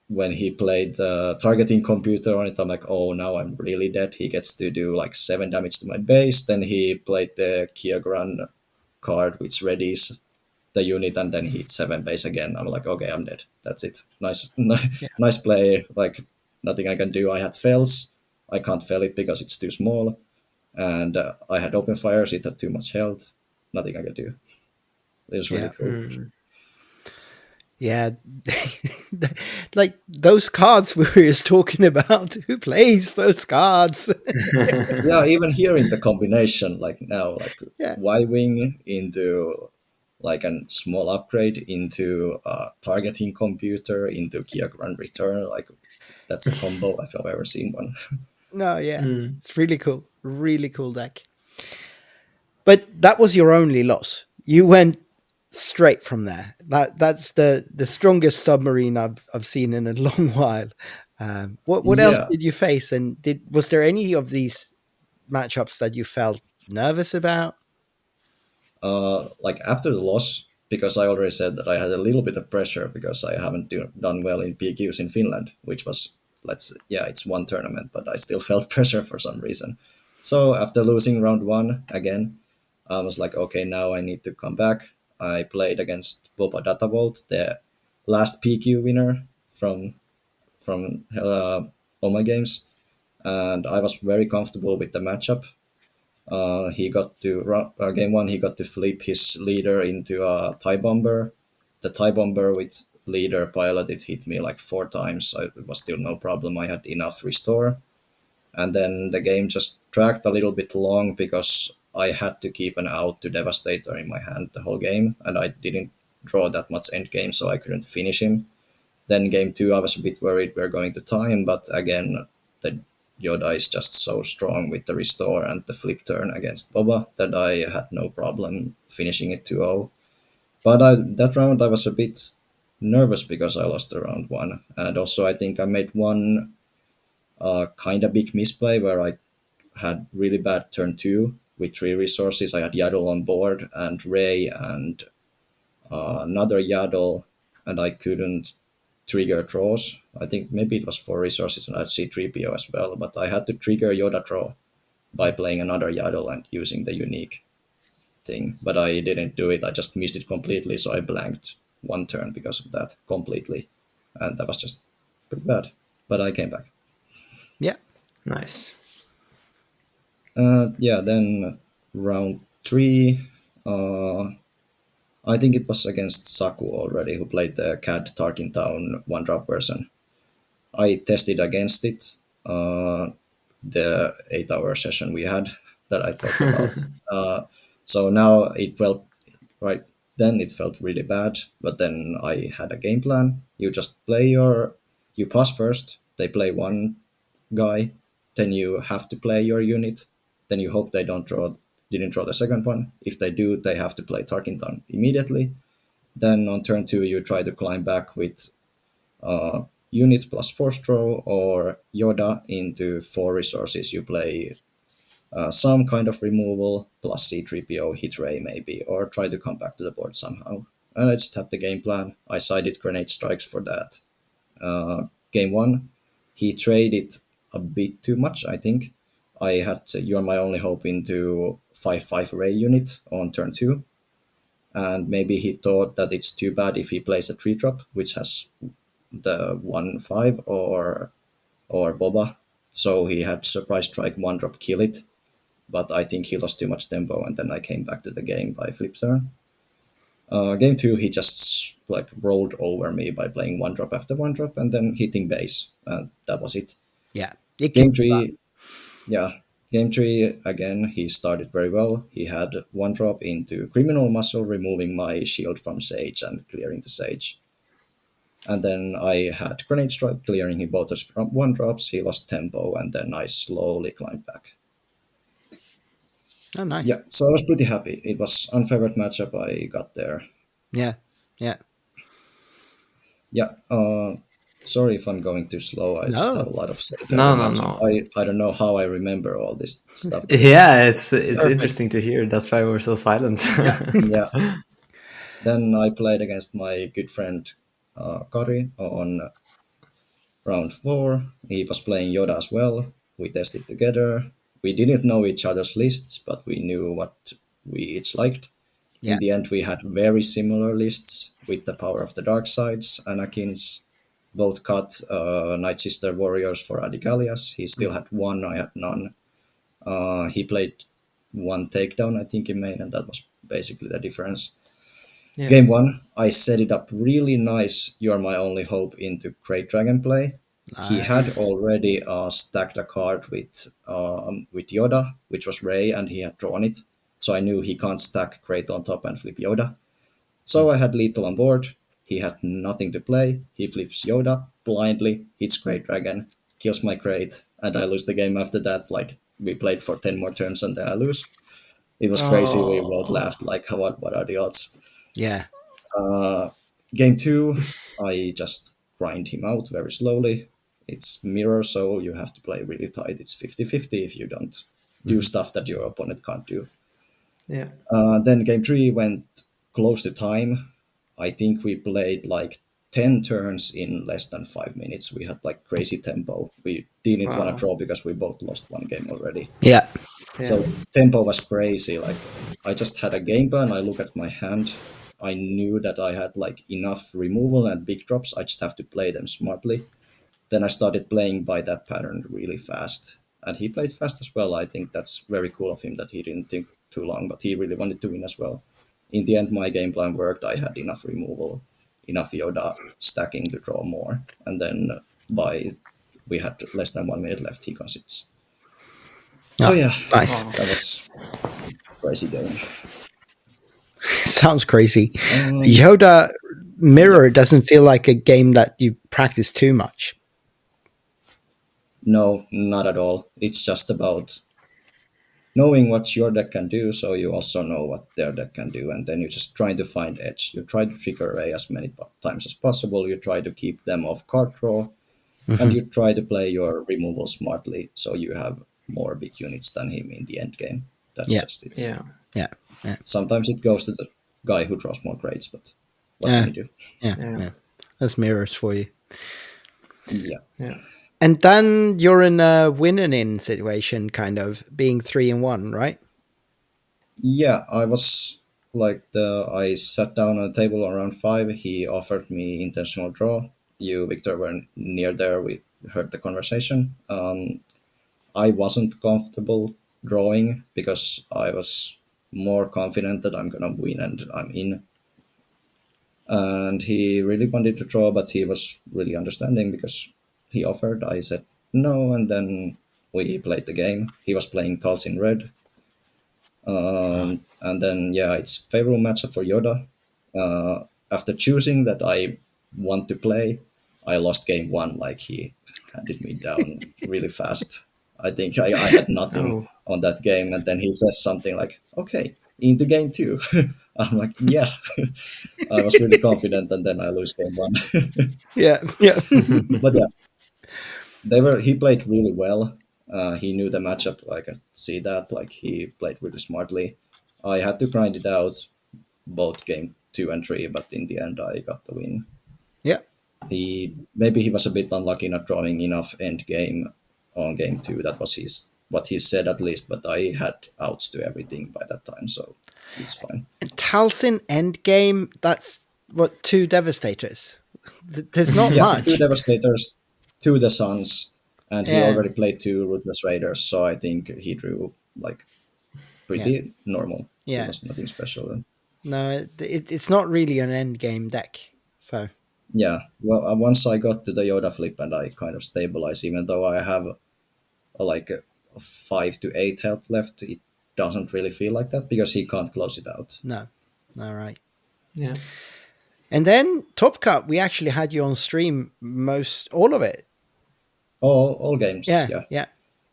S3: when he played the targeting computer on it, I'm like, oh, now I'm really dead. He gets to do like 7 damage to my base. Then he played the Kyogran card, which readies the unit, and then he hit 7 base again. I'm like, okay, I'm dead. That's it. Nice,
S2: Yeah.
S3: nice play. Like nothing I can do. I had fails. I can't fail it because it's too small, and I had open fires. It had too much health. Nothing I could do. It was really
S2: Yeah.
S3: cool.
S1: Mm.
S2: Yeah. Like those cards we were just talking about. Who plays those cards?
S3: Yeah, even hearing the combination, like now, like
S2: Yeah.
S3: Y wing into like a small upgrade into a targeting computer into Kyogre return, like that's a combo if I've ever seen one.
S2: No, yeah.
S1: Mm.
S2: It's really cool. Really cool deck. But that was your only loss. You went straight from there. That's the strongest submarine I've seen in a long while. What else
S3: Yeah,
S2: did you face? And was there any of these matchups that you felt nervous about?
S3: like after the loss, because I already said that I had a little bit of pressure because I haven't done well in PQs in Finland, which was yeah, it's one tournament, but I still felt pressure for some reason. So after losing round one again, I was like, okay, now I need to come back. I played against Boba Datavolt, the last PQ winner from all my games, and I was very comfortable with the matchup. He got to game one. He got to flip his leader into a tie bomber. The tie bomber with leader piloted hit me like 4 times. It was still no problem. I had enough restore, and then the game just dragged a little bit long because I had to keep an out to Devastator in my hand the whole game, and I didn't draw that much end game, so I couldn't finish him. Then game two, I was a bit worried we're going to time, but again, the Yoda is just so strong with the restore and the flip turn against Boba that I had no problem finishing it 2-0. But that round I was a bit nervous because I lost the round one, and also I think I made one kind of big misplay where I had really bad turn two with 3 resources. I had Yaddle on board and Ray and another Yaddle, and I couldn't trigger draws. I think maybe it was 4 resources and I'd see 3PO as well, but I had to trigger Yoda draw by playing another Yaddle and using the unique thing. But I didn't do it, I just missed it completely, so I blanked one turn because of that completely. And that was just pretty bad. But I came back.
S2: Yeah.
S1: Nice.
S3: Yeah, then round three, I think it was against Saku already, who played the CAD Tarkin Town one drop version. I tested against it, the 8 hour session we had that I talked about. So now it felt right then it felt really bad, but then I had a game plan. You pass first, they play one guy, then you have to play your unit, then you hope they didn't draw the second one. If they do, they have to play Tarkintown immediately. Then on turn two, you try to climb back with unit plus force throw or Yoda into 4 resources. You play some kind of removal plus C3PO hit Ray maybe, or try to come back to the board somehow. And I just had the game plan. I sided grenade strikes for that. Game one, he traded a bit too much, I think. I had You're My Only Hope into 5/5 Ray unit on turn two. and maybe he thought that it's too bad if he plays a 3-drop, which has the 1-5 or Boba. So he had surprise strike 1-drop kill it, but I think he lost too much tempo, and then I came back to the game by flip turn. Game 2, he just like rolled over me by playing 1-drop after 1-drop and then hitting base, and that was it.
S2: Yeah. It can
S3: Game
S2: be fun.
S3: 3, yeah. Game 3, again, he started very well. He had 1-drop into Criminal Muscle, removing my shield from Sage and clearing the Sage. And then I had Grenade Strike, clearing him both his 1-drops. He lost tempo, and then I slowly climbed back.
S2: Oh, nice.
S3: Yeah, so I was pretty happy. It was unfavored matchup I got there.
S2: Yeah. Yeah.
S3: Yeah, sorry if I'm going too slow. I just have
S2: No.
S3: a lot of say
S1: No,
S3: every
S1: no,
S3: matchup.
S1: no.
S3: I don't know how I remember all this stuff, but
S1: Yeah, it's
S2: Perfect.
S1: interesting to hear. That's why we're so silent.
S3: yeah. Then I played against my good friend Kari on round 4. He was playing Yoda as well. We tested together. We didn't know each other's lists, but we knew what we each liked. In
S2: Yeah.
S3: the end, we had very similar lists with the power of the dark sides. Anakin's both cut Night Sister warriors for Adigalias. He still had one, I had none. He played one takedown, I think, in main, and that was basically the difference.
S1: Yeah.
S3: Game 1, I set it up really nice. You're my only hope into Great Dragon play. He had already stacked a card with Yoda, which was Rey, and he had drawn it. So I knew he can't stack Great on top and flip Yoda. So I had Lethal on board. He had nothing to play. He flips Yoda blindly, hits Great Dragon, kills my Great, and I lose the game after that. Like, we played for 10 more turns and then I lose. It was crazy. We both
S1: Oh.
S3: laughed, like, what are the odds?
S2: Yeah.
S3: Game 2, I just grind him out very slowly. It's mirror, so you have to play really tight. It's 50-50 if you don't do stuff that your opponent can't do.
S1: Yeah.
S3: Then game 3 went close to time. I think we played like 10 turns in less than 5 minutes. We had like crazy tempo. We didn't want to
S1: Wow.
S3: draw because we both lost one game already.
S2: Yeah.
S1: Yeah.
S3: So tempo was crazy. Like, I just had a game plan. I look at my hand. I knew that I had like enough removal and big drops. I just have to play them smartly. Then I started playing by that pattern really fast. And he played fast as well. I think that's very cool of him that he didn't think too long, but he really wanted to win as well. In the end, my game plan worked. I had enough removal, enough Yoda stacking to draw more. And then we had less than 1 minute left, he concedes. So
S2: Yeah.
S3: yeah,
S2: Nice.
S1: Oh.
S3: that was crazy game.
S2: Sounds crazy.
S3: Um,
S2: Yoda Mirror doesn't feel like a game that you practice too much.
S3: No, not at all. It's just about knowing what your deck can do, so you also know what their deck can do, and then you just try to find edge. You try to trigger array as many times as possible. You try to keep them off card draw, and you try to play your removal smartly, so you have more big units than him in the end game. That's
S2: Yeah.
S3: just it.
S1: Yeah.
S2: Yeah. Yeah.
S3: Sometimes it goes to the guy who draws more grades, but what
S2: Yeah.
S3: can you do?
S2: Yeah.
S1: Yeah.
S2: Yeah. That's mirrors for you.
S3: Yeah.
S1: Yeah.
S2: And then you're in a win and in situation, kind of being 3-1, right?
S3: Yeah, I was I sat down on a table around 5. He offered me intentional draw. You, Victor, were near there. We heard the conversation. I wasn't comfortable drawing because I was more confident that I'm gonna win and I'm in. And he really wanted to draw, but he was really understanding because he offered. I said no, and then we played the game. He was playing Tulls in red. And then, yeah, it's favorable matchup for Yoda. After choosing that I want to play, I lost game 1. Like, he handed me down really fast. I think I had nothing
S1: Oh.
S3: on that game, and then he says something like, "Okay, into game 2." I'm like, "Yeah." I was really confident, and then I lose game 1.
S2: Yeah. Yeah.
S3: But yeah, he played really well. He knew the matchup. I could see that. Like, he played really smartly. I had to grind it out both game 2 and 3, but in the end I got the win.
S2: Yeah.
S3: Maybe he was a bit unlucky not drawing enough end game on game 2. That was what he said at least. But I had outs to everything by that time. So it's fine.
S2: Talsin endgame, that's what, 2 Devastators. There's not
S3: Yeah, two
S2: much.
S3: Devastators, two the Suns, and he
S2: Yeah,
S3: already played two Ruthless Raiders, so I think he drew like
S2: yeah,
S3: pretty normal. It
S2: yeah.
S3: was nothing special.
S2: No, it's not really an endgame deck. So,
S3: Yeah, well, once I got to the Yoda flip and I kind of stabilized, even though I have like a 5 to 8 health left, it doesn't really feel like that because he can't close it out.
S2: no. All right.
S1: Yeah.
S2: And then Top Cut, we actually had you on stream all of it.
S3: All games,
S2: Yeah,
S3: yeah.
S2: yeah.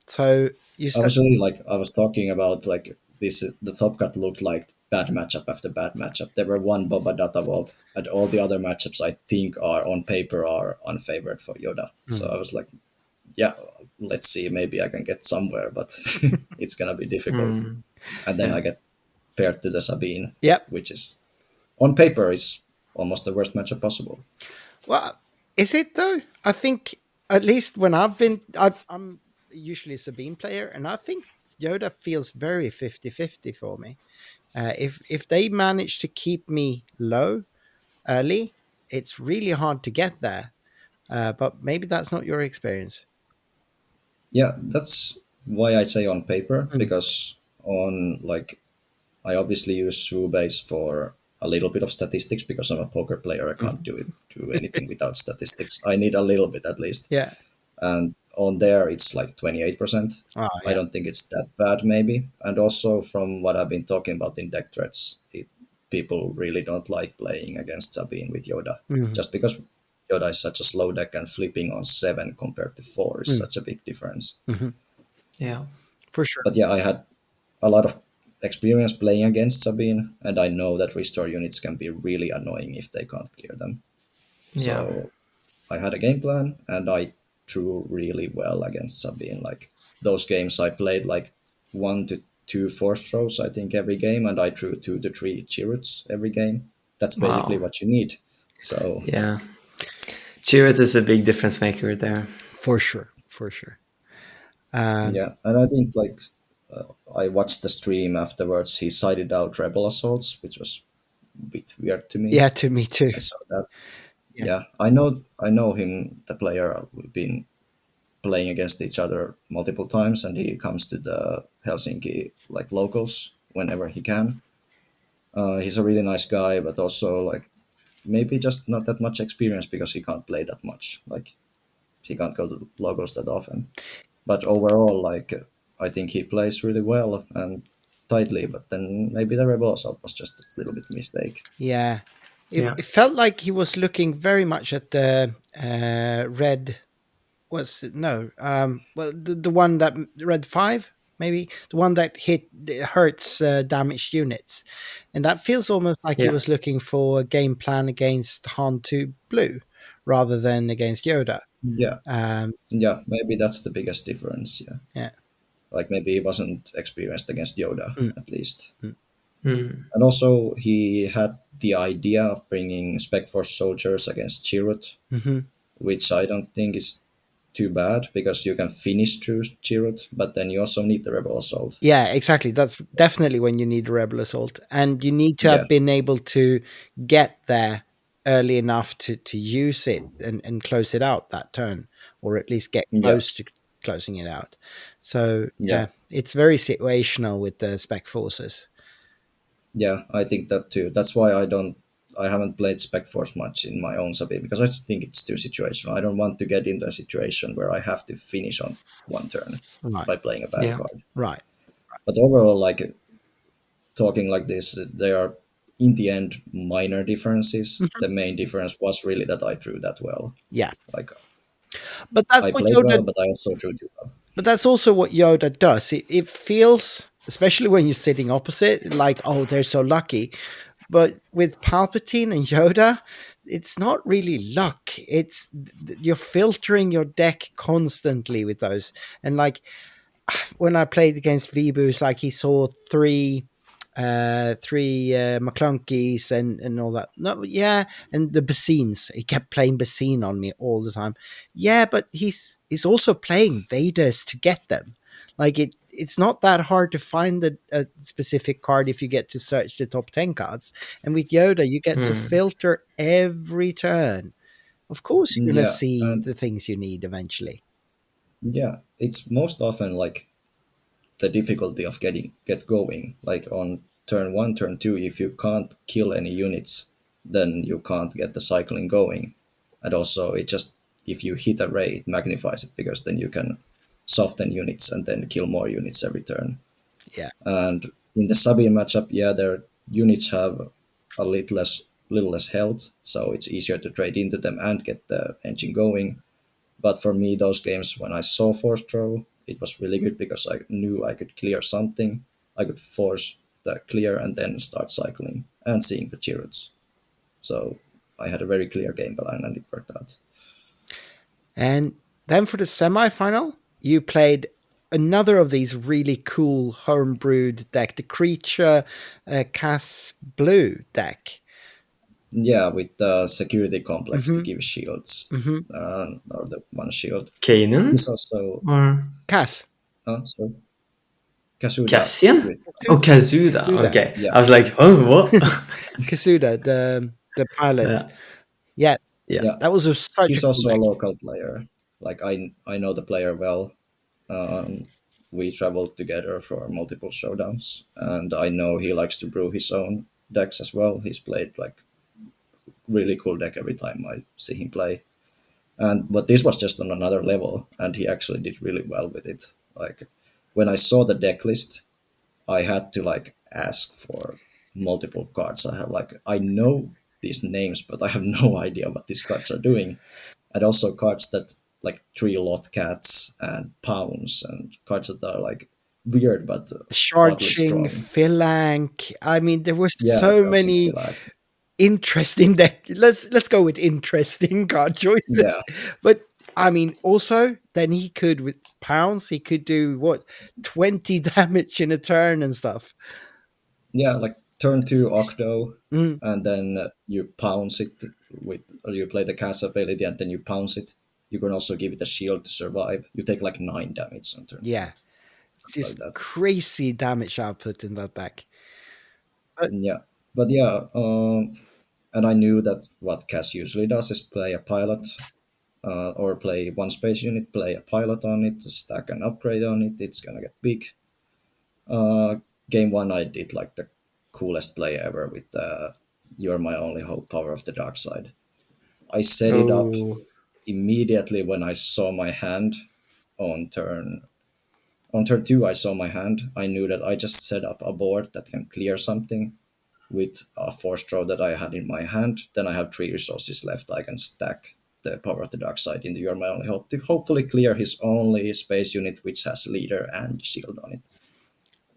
S2: So you
S3: I
S2: said,
S3: was really like I was talking about like this. The top cut looked like bad matchup after bad matchup. There were one Boba Data Vault, and all the other matchups I think are on paper are unfavored for Yoda. So I was like, yeah, let's see, maybe I can get somewhere, but it's gonna be difficult.
S1: Mm.
S3: And then
S1: Yeah.
S3: I get paired to the Sabine,
S2: yep.
S3: which is on paper is almost the worst matchup possible.
S2: Well, is it though? I think at least when I'm usually a Sabine player, and I think Yoda feels very 50-50 for me. If they manage to keep me low early, it's really hard to get there. But maybe that's not your experience.
S3: Yeah, that's why I say on paper
S2: Mm.
S3: because on like I obviously use Base for a little bit of statistics because I'm a poker player. I can't do anything without statistics. I need a little bit at least.
S2: Yeah.
S3: And on there, it's like 28%.
S2: Oh,
S3: I
S2: yeah.
S3: don't think it's that bad, maybe. And also from what I've been talking about in deck threads, people really don't like playing against Sabine with Yoda,
S2: Mhm.
S3: just because Yoda is such a slow deck and flipping on 7 compared to 4 is such a big difference.
S2: Mhm.
S1: Yeah.
S2: For sure.
S3: But yeah, I had a lot of experience playing against Sabine, and I know that restore units can be really annoying if they can't clear them.
S1: Yeah.
S3: So I had a game plan, and I drew really well against Sabine. Like those games, I played like 1 to 2 force throws, I think, every game, and I drew 2 to 3 Chiruts every game. That's basically
S1: Wow.
S3: what you need. So
S1: Yeah. Chirrut is a big difference maker there.
S2: For sure. For sure.
S3: yeah, and I think like I watched the stream afterwards. He sided out Rebel Assaults, which was a bit weird to me.
S2: Yeah, to me too.
S3: I saw that.
S2: Yeah.
S3: Yeah, I know him, the player. We've been playing against each other multiple times, and he comes to the Helsinki like locals whenever he can. He's a really nice guy, but also like maybe just not that much experience because he can't play that much. Like he can't go to locals that often. But overall, like I think he plays really well and tightly. But then maybe the Rebel Assault was just a little bit mistake.
S2: Yeah.
S1: Yeah.
S2: It felt like he was looking very much at the red. Was it? No. Well, the one that red 5, maybe the one that hurts damaged units, and that feels almost like he
S1: Yeah.
S2: was looking for a game plan against Han 2 Blue rather than against Yoda.
S3: Yeah,
S2: Um,
S3: yeah, maybe that's the biggest difference. Yeah,
S2: yeah.
S3: like maybe he wasn't experienced against Yoda
S2: Mm,
S3: at least.
S2: mm.
S1: Mm.
S3: And also, he had the idea of bringing Spec Force soldiers against Chirrut,
S2: Mm-hmm.
S3: which I don't think is too bad because you can finish through Chirrut, but then you also need the Rebel Assault.
S2: Yeah, exactly. That's definitely when you need a rebel assault, and you need to
S3: Yeah,
S2: have been able to get there early enough to use it and close it out that turn, or at least get
S3: yeah,
S2: close to closing it out. So
S3: yeah,
S2: yeah, it's very situational with the spec forces.
S3: yeah. I think that too. That's why I haven't played Spec Force much in my own sub because I just think it's too situational. I don't want to get into a situation where I have to finish on one turn
S2: Right,
S3: by playing a bad
S1: Yeah.
S3: card.
S2: right.
S3: But overall, like talking like this, there are in the end minor differences.
S2: Mhm.
S3: The main difference was really that I drew that well.
S2: Yeah,
S3: Like
S2: but that's
S3: I
S2: what
S3: played well,
S2: Yoda.
S3: but I also drew too well.
S2: But that's also what Yoda does. It feels, especially when you're sitting opposite, like, oh, they're so lucky. But with Palpatine and Yoda, it's not really luck. It's you're filtering your deck constantly with those. And like when I played against Vibus, like he saw three McClunkies and all that. No, yeah, and the Basines. He kept playing Basine on me all the time. Yeah, but he's also playing Vaders to get them. Like it's not that hard to find a specific card if you get to search the top 10 cards. And with Yoda, you get to
S1: Hmm.
S2: filter every turn. Of course, you're going to
S3: Yeah,
S2: see
S3: and
S2: the things you need eventually.
S3: yeah, it's most often like the difficulty of get going. Like on turn one, turn two, if you can't kill any units, then you can't get the cycling going. And also, it just if you hit a ray, it magnifies it because then you can soften units and then kill more units every turn.
S2: Yeah.
S3: And in the Sabine matchup, yeah, their units have a little less health, so it's easier to trade into them and get the engine going. But for me, those games when I saw force throw, it was really good because I knew I could clear something. I could force the clear and then start cycling and seeing the chariots. So I had a very clear game plan and it worked out.
S2: And then for the semi-final, you played another of these really cool homebrewed deck, the Creature Cas Blue deck.
S3: Yeah, with the security complex to
S2: Mm-hmm.
S3: give shields,
S2: Mm-hmm.
S3: or the one shield. He's
S1: Kanan
S3: also,
S1: or
S2: Cas.
S3: sorry, Kasuda
S1: Cassian? Oh, Kazuda.
S2: Kasuda.
S1: Okay,
S3: Yeah,
S1: I was like, oh, what?
S2: Kasuda, the pilot.
S1: Yeah,
S2: Yeah,
S1: yeah.
S3: yeah.
S2: that was such a
S3: He's
S2: cool
S3: also a
S2: deck.
S3: local player. Like I know the player well. Um, we traveled together for multiple showdowns, and I know he likes to brew his own decks as well. He's played like really cool deck every time I see him play. And but this was just on another level, and he actually did really well with it. Like when I saw the deck list, I had to like ask for multiple cards. I have like I know these names, but I have no idea what these cards are doing. And also cards that like three lot cats and pounds and cards that are like weird but oddly
S2: Charging,
S3: strong.
S2: Philank. I mean, there were
S3: Yeah,
S2: so
S3: charging
S2: many
S3: Philac.
S2: interesting deck. Let's go with interesting card choices.
S3: Yeah,
S2: But I mean, also then he could with pounds, he could do what 20 damage in a turn and stuff.
S3: yeah, like turn two Octo,
S2: Mm,
S3: and then you pounce it with, or you play the cast ability and then you pounce it. You can also give it a shield to survive. You take like 9 damage on turn two,
S2: yeah,
S3: something
S2: just
S3: like that.
S2: crazy damage output in that deck. But
S3: Yeah, but yeah, and I knew that what Cass usually does is play a pilot, or play one space unit, play a pilot on it, stack an upgrade on it. It's gonna get big. Uh, Game one, I did like the coolest play ever with the "You're My Only Hope" power of the dark side. I set it up
S1: Oh,
S3: immediately when I saw my hand on turn two. I saw my hand. I knew that I just set up a board that can clear something with a force throw that I had in my hand. Then I have 3 resources left. I can stack the power of the dark side into You're My Only Hope to hopefully clear his only space unit, which has leader and shield on it.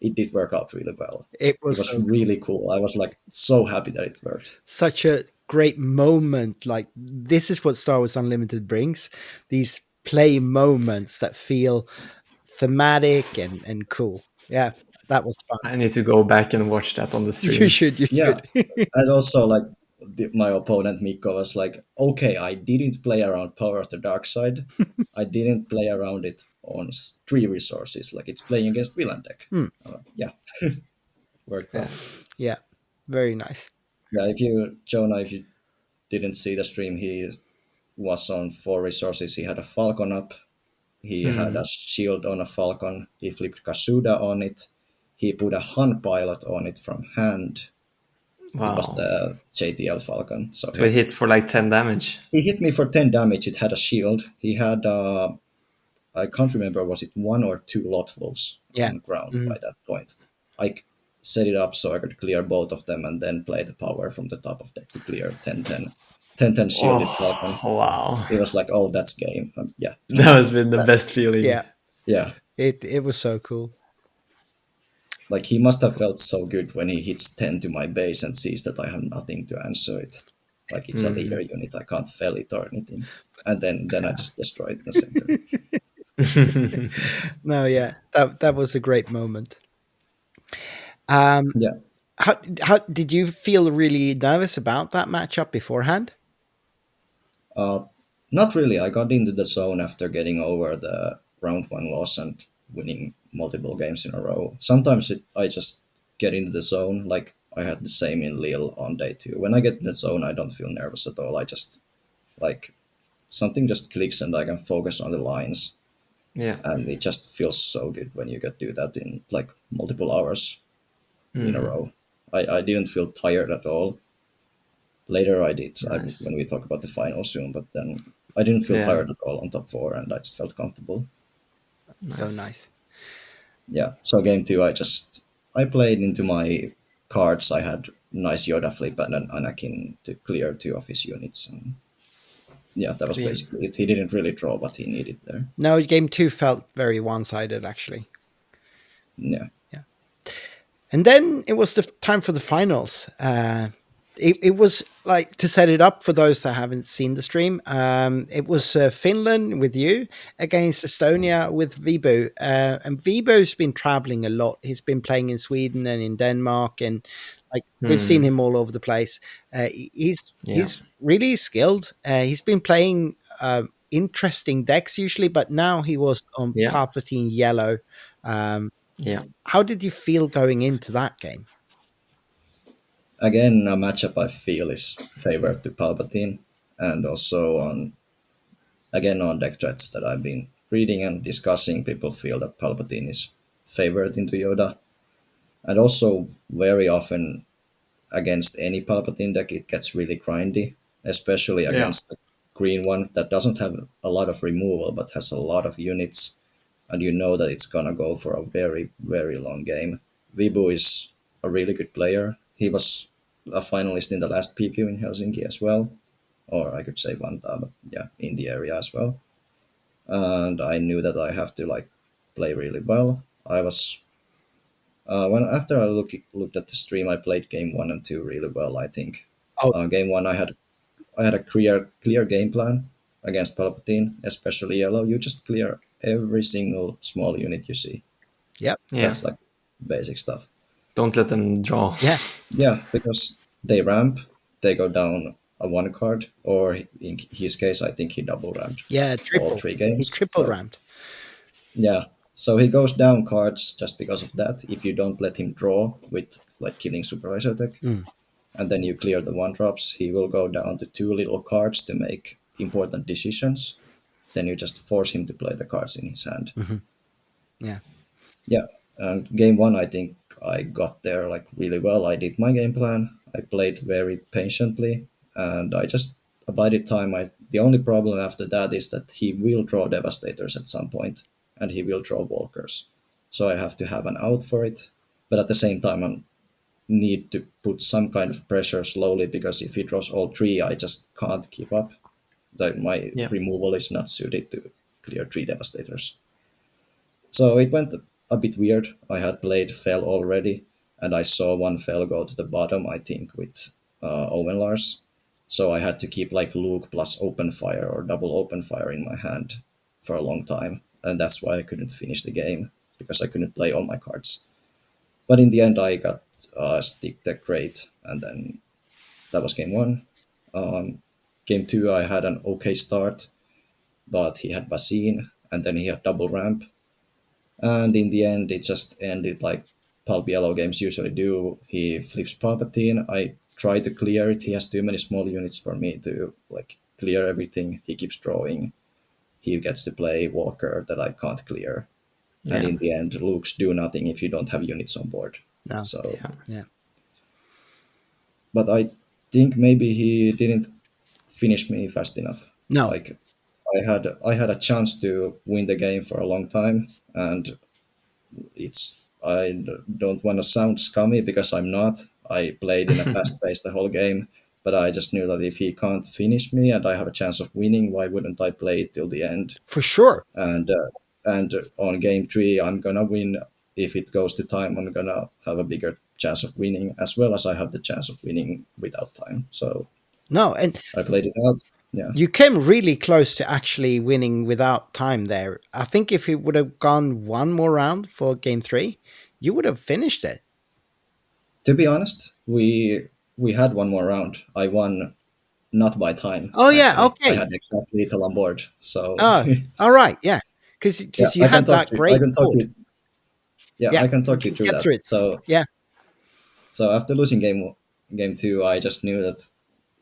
S3: It did work out really well.
S2: it
S3: It
S2: was
S3: was
S2: so cool.
S3: really cool. I was like so happy that it worked.
S2: Such a great moment. Like this is what Star Wars Unlimited brings. These play moments that feel thematic and cool. Yeah, that was fun.
S1: I need to go back and watch that on the
S2: You
S1: stream.
S2: should, you
S3: Yeah,
S2: should.
S3: and also like my opponent Mikko was like, okay, I didn't play around power of the dark side. I didn't play around it on 3 resources. Like it's playing against villain deck.
S2: Hmm.
S3: Yeah, worked
S1: Yeah.
S3: well.
S2: Yeah, very nice.
S3: Yeah, if you Jonah, if you didn't see the stream, he was on 4 resources. He had a falcon up. He had a
S1: Hmm.
S3: shield on a falcon. He flipped Kasuda on it. He put a Hun pilot on it from hand. It was
S1: Wow.
S3: the JTL falcon. So
S1: So it hit for like 10 damage.
S3: he hit me for 10 damage. It had a shield. He had I can't remember, was it 1 or 2 lot wolves
S2: Yeah.
S3: on ground
S2: Mhm.
S3: by that point. I set it up so I could clear both of them and then play the power from the top of deck to clear 10-10 shielded
S1: Oh,
S3: falcon.
S1: wow.
S3: It was like, oh, that's game. Yeah,
S1: That has been the best feeling.
S2: Yeah,
S3: yeah.
S2: it was so cool.
S3: Like he must have felt so good when he hits 10 to my base and sees that I have nothing to answer it. Like it's a leader
S1: Mhm.
S3: unit, I can't fell it or anything. And then I just destroy it in the center.
S2: No, yeah, that was a great moment. Um,
S3: Yeah.
S2: how did you feel really nervous about that matchup beforehand?
S3: Uh, Not really. I got into the zone after getting over the round one loss, and winning multiple games in a row. Sometimes I just get into the zone. Like I had the same in Lille on day two. When I get in the zone, I don't feel nervous at all. I just like something just clicks and I can focus on the lines,
S1: Yeah.
S3: and it just feels so good when you get to do that in like multiple hours in a
S1: Mm.
S3: row. I didn't feel tired at all. Later I did
S1: Nice.
S3: when we talk about the final soon, but then I didn't feel
S1: Yeah.
S3: tired at all on top four, and I just felt comfortable.
S2: So
S1: Nice.
S2: nice.
S3: Yeah. So game two, I played into my cards. I had nice Yoda flip and an Anakin to clear two of his units, and yeah, that was
S1: Clean.
S3: basically it. He didn't really draw what he needed there.
S2: No, game two felt very one-sided actually.
S3: Yeah.
S2: Yeah. And then it was the time for the finals. It was like, to set it up for those that haven't seen the stream. It was Finland with you against Estonia with Vibu, and Vibu's been traveling a lot. He's been playing in Sweden and in Denmark, and like we've seen
S1: Mm.
S2: him all over the place.
S1: Yeah.
S2: He's really skilled. He's been playing interesting decks usually, but now he was on
S1: Yeah.
S2: Palpatine yellow. Um,
S1: Yeah.
S2: how did you feel going into that game?
S3: Again, a matchup I feel is favored to Palpatine, and also on deck threads that I've been reading and discussing, people feel that Palpatine is favored into Yoda, and also very often against any Palpatine deck, it gets really grindy, especially
S1: Yeah.
S3: against the green one that doesn't have a lot of removal but has a lot of units, and you know that it's gonna go for a very, very long game. Vibu is a really good player. He was a finalist in the last PQ in Helsinki as well, or I could say Vantaa, but yeah, in the area as well. And I knew that I have to like play really well. I was when after I looked at the stream, I played game one and two really well. I think
S2: Oh,
S3: game one I had a clear game plan against Palpatine, especially yellow. You just clear every single small unit you see.
S2: yep,
S1: Yeah.
S3: That's like basic stuff.
S1: Don't let them draw.
S2: yeah,
S3: Yeah, because they ramp, they go down a one card, or in his case, I think he double ramped
S2: yeah.
S3: all
S2: Triple.
S3: three
S2: He
S3: games.
S2: triple
S3: So
S2: ramped.
S3: yeah, so he goes down cards just because of that. If you don't let him draw with like killing supervisor tech,
S2: Mm.
S3: and then you clear the one drops, he will go down to two little cards to make important decisions. Then you just force him to play the cards in his hand.
S2: Hmm. Yeah.
S3: Yeah, and game one, I think I got there like really well. I did my game plan. I played very patiently, and I just abided time. The only problem after that is that he will draw Devastators at some point, and he will draw Walkers. So I have to have an out for it. But at the same time, I need to put some kind of pressure slowly, because if he draws all three, I just can't keep up. That my
S1: Yeah.
S3: removal is not suited to clear three Devastators. So it went a bit weird. I had played Fell already, and I saw one Fell go to the bottom, I think, with Owen Lars. So I had to keep like Luke plus open fire or double open fire in my hand for a long time. And that's why I couldn't finish the game, because I couldn't play all my cards. But in the end, I got Stick Deck Great, and then that was game one. Game two, I had an okay start, but he had Basine, and then he had double ramp, and in the end, it just ended like Pulp Yellow games usually do. He flips Palpatine. I try to clear it. He has too many small units for me to like clear everything. He keeps drawing. He gets to play Walker that I can't clear. And
S1: Yeah.
S3: in the end, Luke's do nothing if you don't have units on board.
S2: No.
S3: So,
S1: Yeah.
S2: Yeah.
S3: but I think maybe he didn't finish me fast enough.
S2: No.
S3: Like I had a chance to win the game for a long time, and don't want to sound scummy because I'm not. I played in a fast pace the whole game, but I just knew that if he can't finish me and I have a chance of winning, why wouldn't I play it till the end?
S2: For sure.
S3: And on game three, I'm gonna win. If it goes to time, I'm gonna have a bigger chance of winning, as well as I have the chance of winning without time. So
S2: No, and
S3: I played it out. Yeah.
S2: you came really close to actually winning without time there. I think if it would have gone one more round for game three, you would have finished it.
S3: To be honest, we had one more round. I won not by time.
S2: Oh yeah,
S3: Actually, I
S2: okay.
S3: had exactly little on board. So
S2: Oh, all right, yeah.
S3: Yeah,
S2: because you
S3: I can
S2: had
S3: talk
S2: that
S3: you. I
S2: great
S3: can talk
S2: board.
S3: you. Yeah,
S2: Yeah,
S3: I can talk you through
S2: get
S3: that.
S2: through it. Yeah.
S3: So after losing game two, I just knew that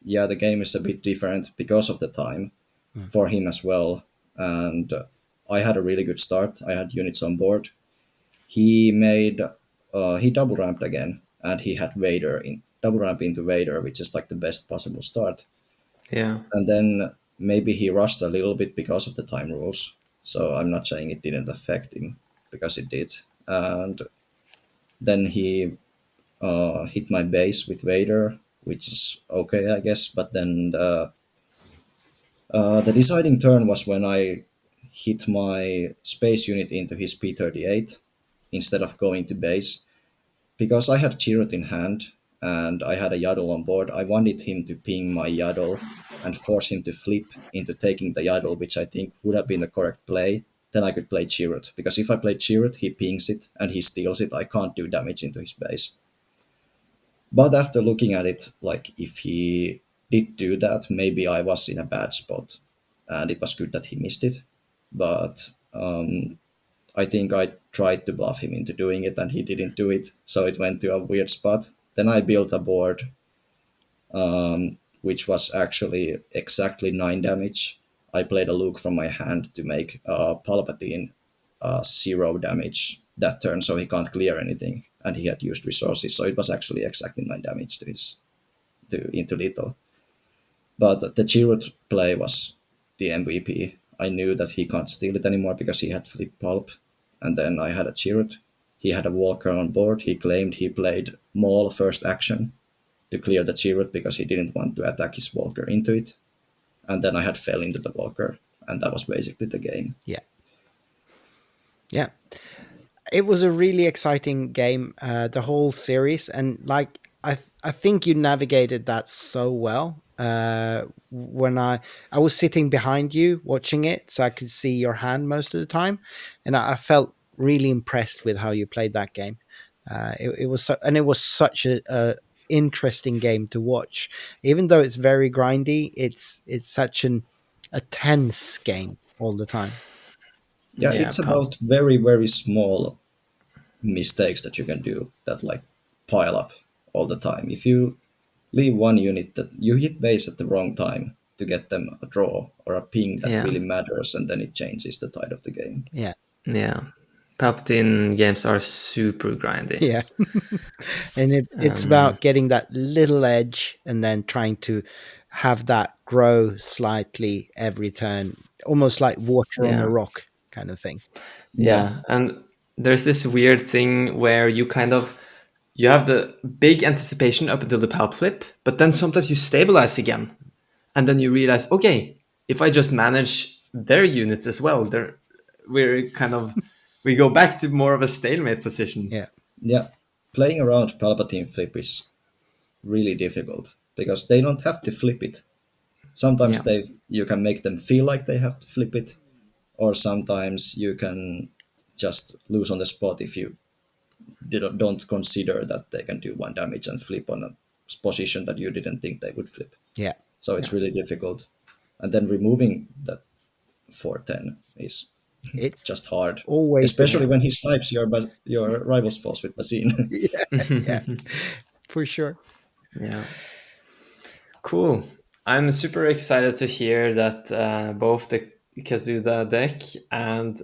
S3: yeah, the game is a bit different because of the time
S2: Mm.
S3: for him as well. And I had a really good start. I had units on board. He made he double ramped again, and he had Vader in double ramp into Vader, which is like the best possible start.
S1: Yeah.
S3: And then maybe he rushed a little bit because of the time rules. So I'm not saying it didn't affect him because it did. And then he hit my base with Vader, which is okay, I guess. But then the deciding turn was when I hit my space unit into his P38 instead of going to base. Because I had Chirrut in hand and I had a Yaddle on board, I wanted him to ping my Yaddle and force him to flip into taking the Yaddle, which I think would have been the correct play. Then I could play Chirrut. Because if I play Chirrut, he pings it and he steals it. I can't do damage into his base. But after looking at it, like if he did do that, maybe I was in a bad spot. And it was good that he missed it. But I think I tried to bluff him into doing it and he didn't do it. So it went to a weird spot. Then I built a board which was actually exactly 9 damage. I played a Luke from my hand to make Palpatine 0 damage that turn, so he can't clear anything, and he had used resources, so it was actually exactly 9 damage to his into lethal. But the Chirrut play was the MVP. I knew that he can't steal it anymore because he had flip pulp, and then I had a Chirrut. He had a Walker on board. He claimed he played Maul first action to clear the Chirrut because he didn't want to attack his Walker into it. And then I had fell into the Walker, and that was basically the game.
S2: Yeah. Yeah. It was a really exciting game, the whole series, and like I think you navigated that so well. When I was sitting behind you watching it, so I could see your hand most of the time, and I felt really impressed with how you played that game. It was and it was such a interesting game to watch, even though it's very grindy. It's such a tense game all the time.
S3: Yeah,
S1: Yeah.
S3: it's about very, very small mistakes that you can do that like pile up all the time. If you leave one unit that you hit base at the wrong time to get them a draw or a ping that
S1: Yeah.
S3: really matters, and then it changes the tide of the game.
S2: Yeah.
S1: Yeah. Palpatine games are super grindy.
S2: Yeah. And it's
S1: Um,
S2: about getting that little edge and then trying to have that grow slightly every turn, almost like water on a
S1: yeah.
S2: rock kind of thing.
S3: Yeah,
S1: Yeah. And there's this weird thing where you have the big anticipation up until the palp flip, but then sometimes you stabilize again. And then you realize, okay, if I just manage their units as well, we're kind of we go back to more of a stalemate position.
S2: Yeah.
S3: yeah. Playing around Palpatine flip is really difficult because they don't have to flip it. Sometimes
S1: Yeah.
S3: they you can make them feel like they have to flip it, or sometimes you can just lose on the spot if you don't consider that they can do 1 damage and flip on a position that you didn't think they would flip.
S2: Yeah.
S3: So
S1: Yeah.
S3: it's really difficult. And then removing that 410 is
S2: It's
S3: just hard,
S2: always
S3: especially
S1: Yeah.
S3: when he snipes your rival's force with Basin.
S2: yeah, yeah, for sure.
S1: Yeah. Cool. I'm super excited to hear that both the Kazuda deck and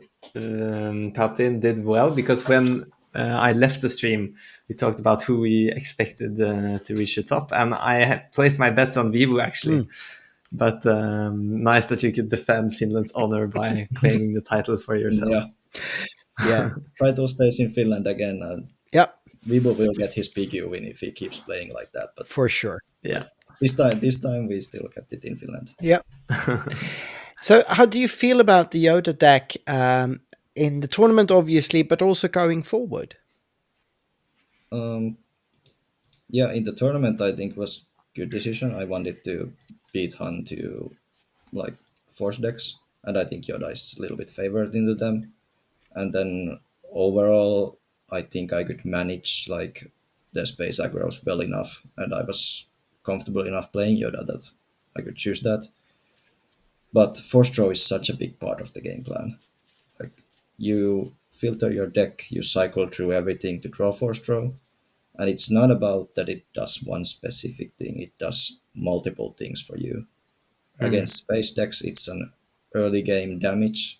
S1: Palpatine did well, because when I left the stream, we talked about who we expected to reach the top, and I had placed my bets on Vivu actually.
S2: Mm.
S1: But nice that you could defend Finland's honor by claiming the title for yourself.
S3: Yeah,
S2: Yeah.
S3: title stays in Finland again, and
S2: Yep.
S3: Vibo will get his PQ win if he keeps playing like that. But
S2: For sure.
S1: Yeah.
S3: this time we still kept it in Finland.
S2: Yep. So, how do you feel about the Yoda deck in the tournament, obviously, but also going forward?
S3: Um, yeah, in the tournament, I think was good decision. I wanted to beat Han to like force decks, and I think Yoda is a little bit favored into them. And then overall, I think I could manage like the space aggros well enough, and I was comfortable enough playing Yoda that I could choose that. But force draw is such a big part of the game plan. you filter your deck, you cycle through everything to draw force draw, and it's not about that it does one specific thing, it does multiple things for you.
S1: Mm.
S3: Against space decks, it's an early game damage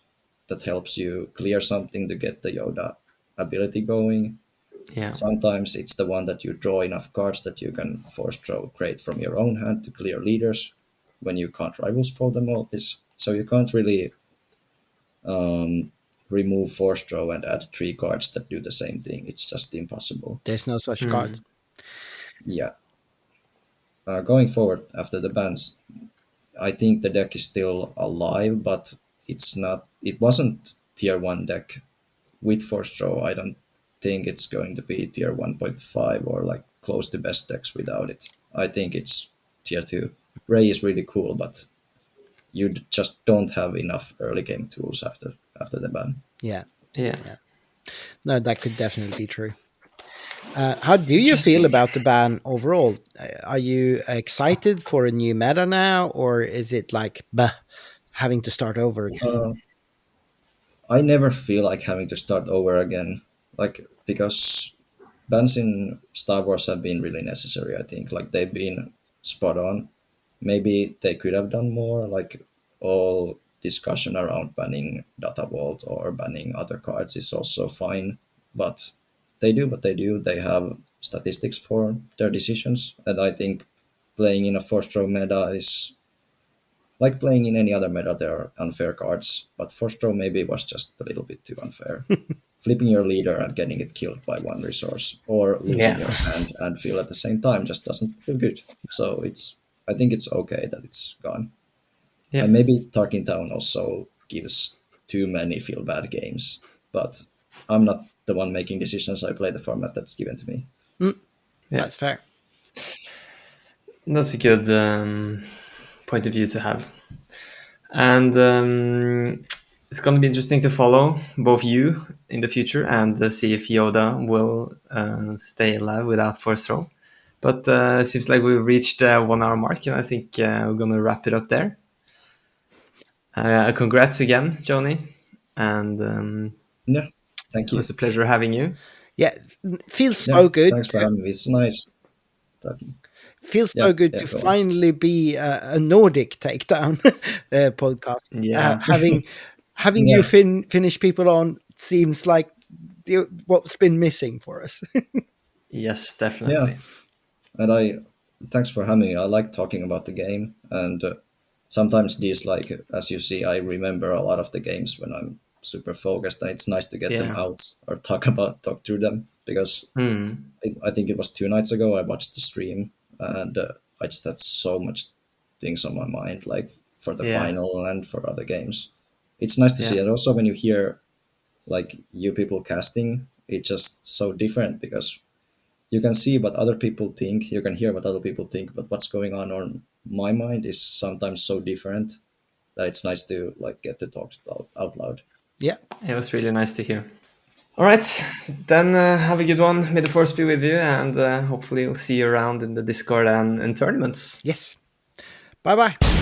S3: that helps you clear something to get the Yoda ability going.
S1: Yeah.
S3: Sometimes it's the one that you draw enough cards that you can force draw create from your own hand to clear leaders when you can't rivals for them all is. So you can't really um, remove force draw and add three cards that do the same thing. It's just impossible.
S2: There's no such card.
S1: Mm.
S3: Yeah. Going forward after the bans, I think the deck is still alive, but it's not. It wasn't tier one deck with force draw. I don't think it's going to be tier 1.5 or like close to best decks without it. I think it's tier two. Ray is really cool, but you just don't have enough early game tools after the ban.
S2: Yeah.
S1: Yeah.
S2: Yeah. No, that could definitely be true. How do you feel
S1: Interesting.
S2: about the ban overall? Are you excited for a new meta now, or is it like, bah, having to start over again?
S3: Uh, I never feel like having to start over again, like because bans in Star Wars have been really necessary. I think like they've been spot on. Maybe they could have done more, like all discussion around banning Data Vault or banning other cards is also fine, but they do what they do. They have statistics for their decisions, and I think playing in a four-stroke meta is like playing in any other meta. There are unfair cards, but four-stroke maybe was just a little bit too unfair. Flipping your leader and getting it killed by one resource, or losing
S1: Yeah.
S3: your hand and feel at the same time just doesn't feel good. So I think it's okay that it's gone.
S1: Yeah.
S3: And maybe Tarkin Town also gives too many feel bad games, but I'm not the one making decisions. I play the format that's given to me.
S1: Yeah.
S2: That's fair.
S1: That's a good point of view to have. And it's going to be interesting to follow both you in the future and see if Yoda will stay alive without Force Throw. But it seems like we've reached 1 hour mark, and I think we're going to wrap it up there. Congrats again, Joni. And
S3: Yeah, thank
S1: it
S3: you.
S1: was a pleasure having you.
S2: Yeah, feels
S3: Yeah,
S2: so good.
S3: thanks for having me. It's nice talking.
S2: Feels so
S3: Yeah,
S2: good
S3: yeah,
S2: to
S3: go on.
S2: finally be a Nordic takedown podcast.
S1: Yeah.
S2: Having you
S3: Yeah,
S2: Finnish people on seems like what's been missing for us.
S1: Yes,
S3: yeah.
S1: definitely.
S3: And thanks for having me. I like talking about the game, and sometimes these, like, as you see, I remember a lot of the games when I'm super focused, and it's nice to get them
S1: Yeah.
S3: out or talk through them because
S1: Hmm.
S3: I think it was 2 nights ago I watched the stream, and I just had so much things on my mind, like for the
S1: Yeah.
S3: final and for other games. It's nice to
S1: Yeah.
S3: see, and also when you hear like you people casting, it's just so different because you can see what other people think, you can hear what other people think, but what's going on my mind is sometimes so different that it's nice to like get to talk out loud.
S2: Yeah.
S1: It was really nice to hear. All right, then have a good one. May the force be with you, and hopefully we'll see you around in the Discord and tournaments.
S2: Yes. Bye bye.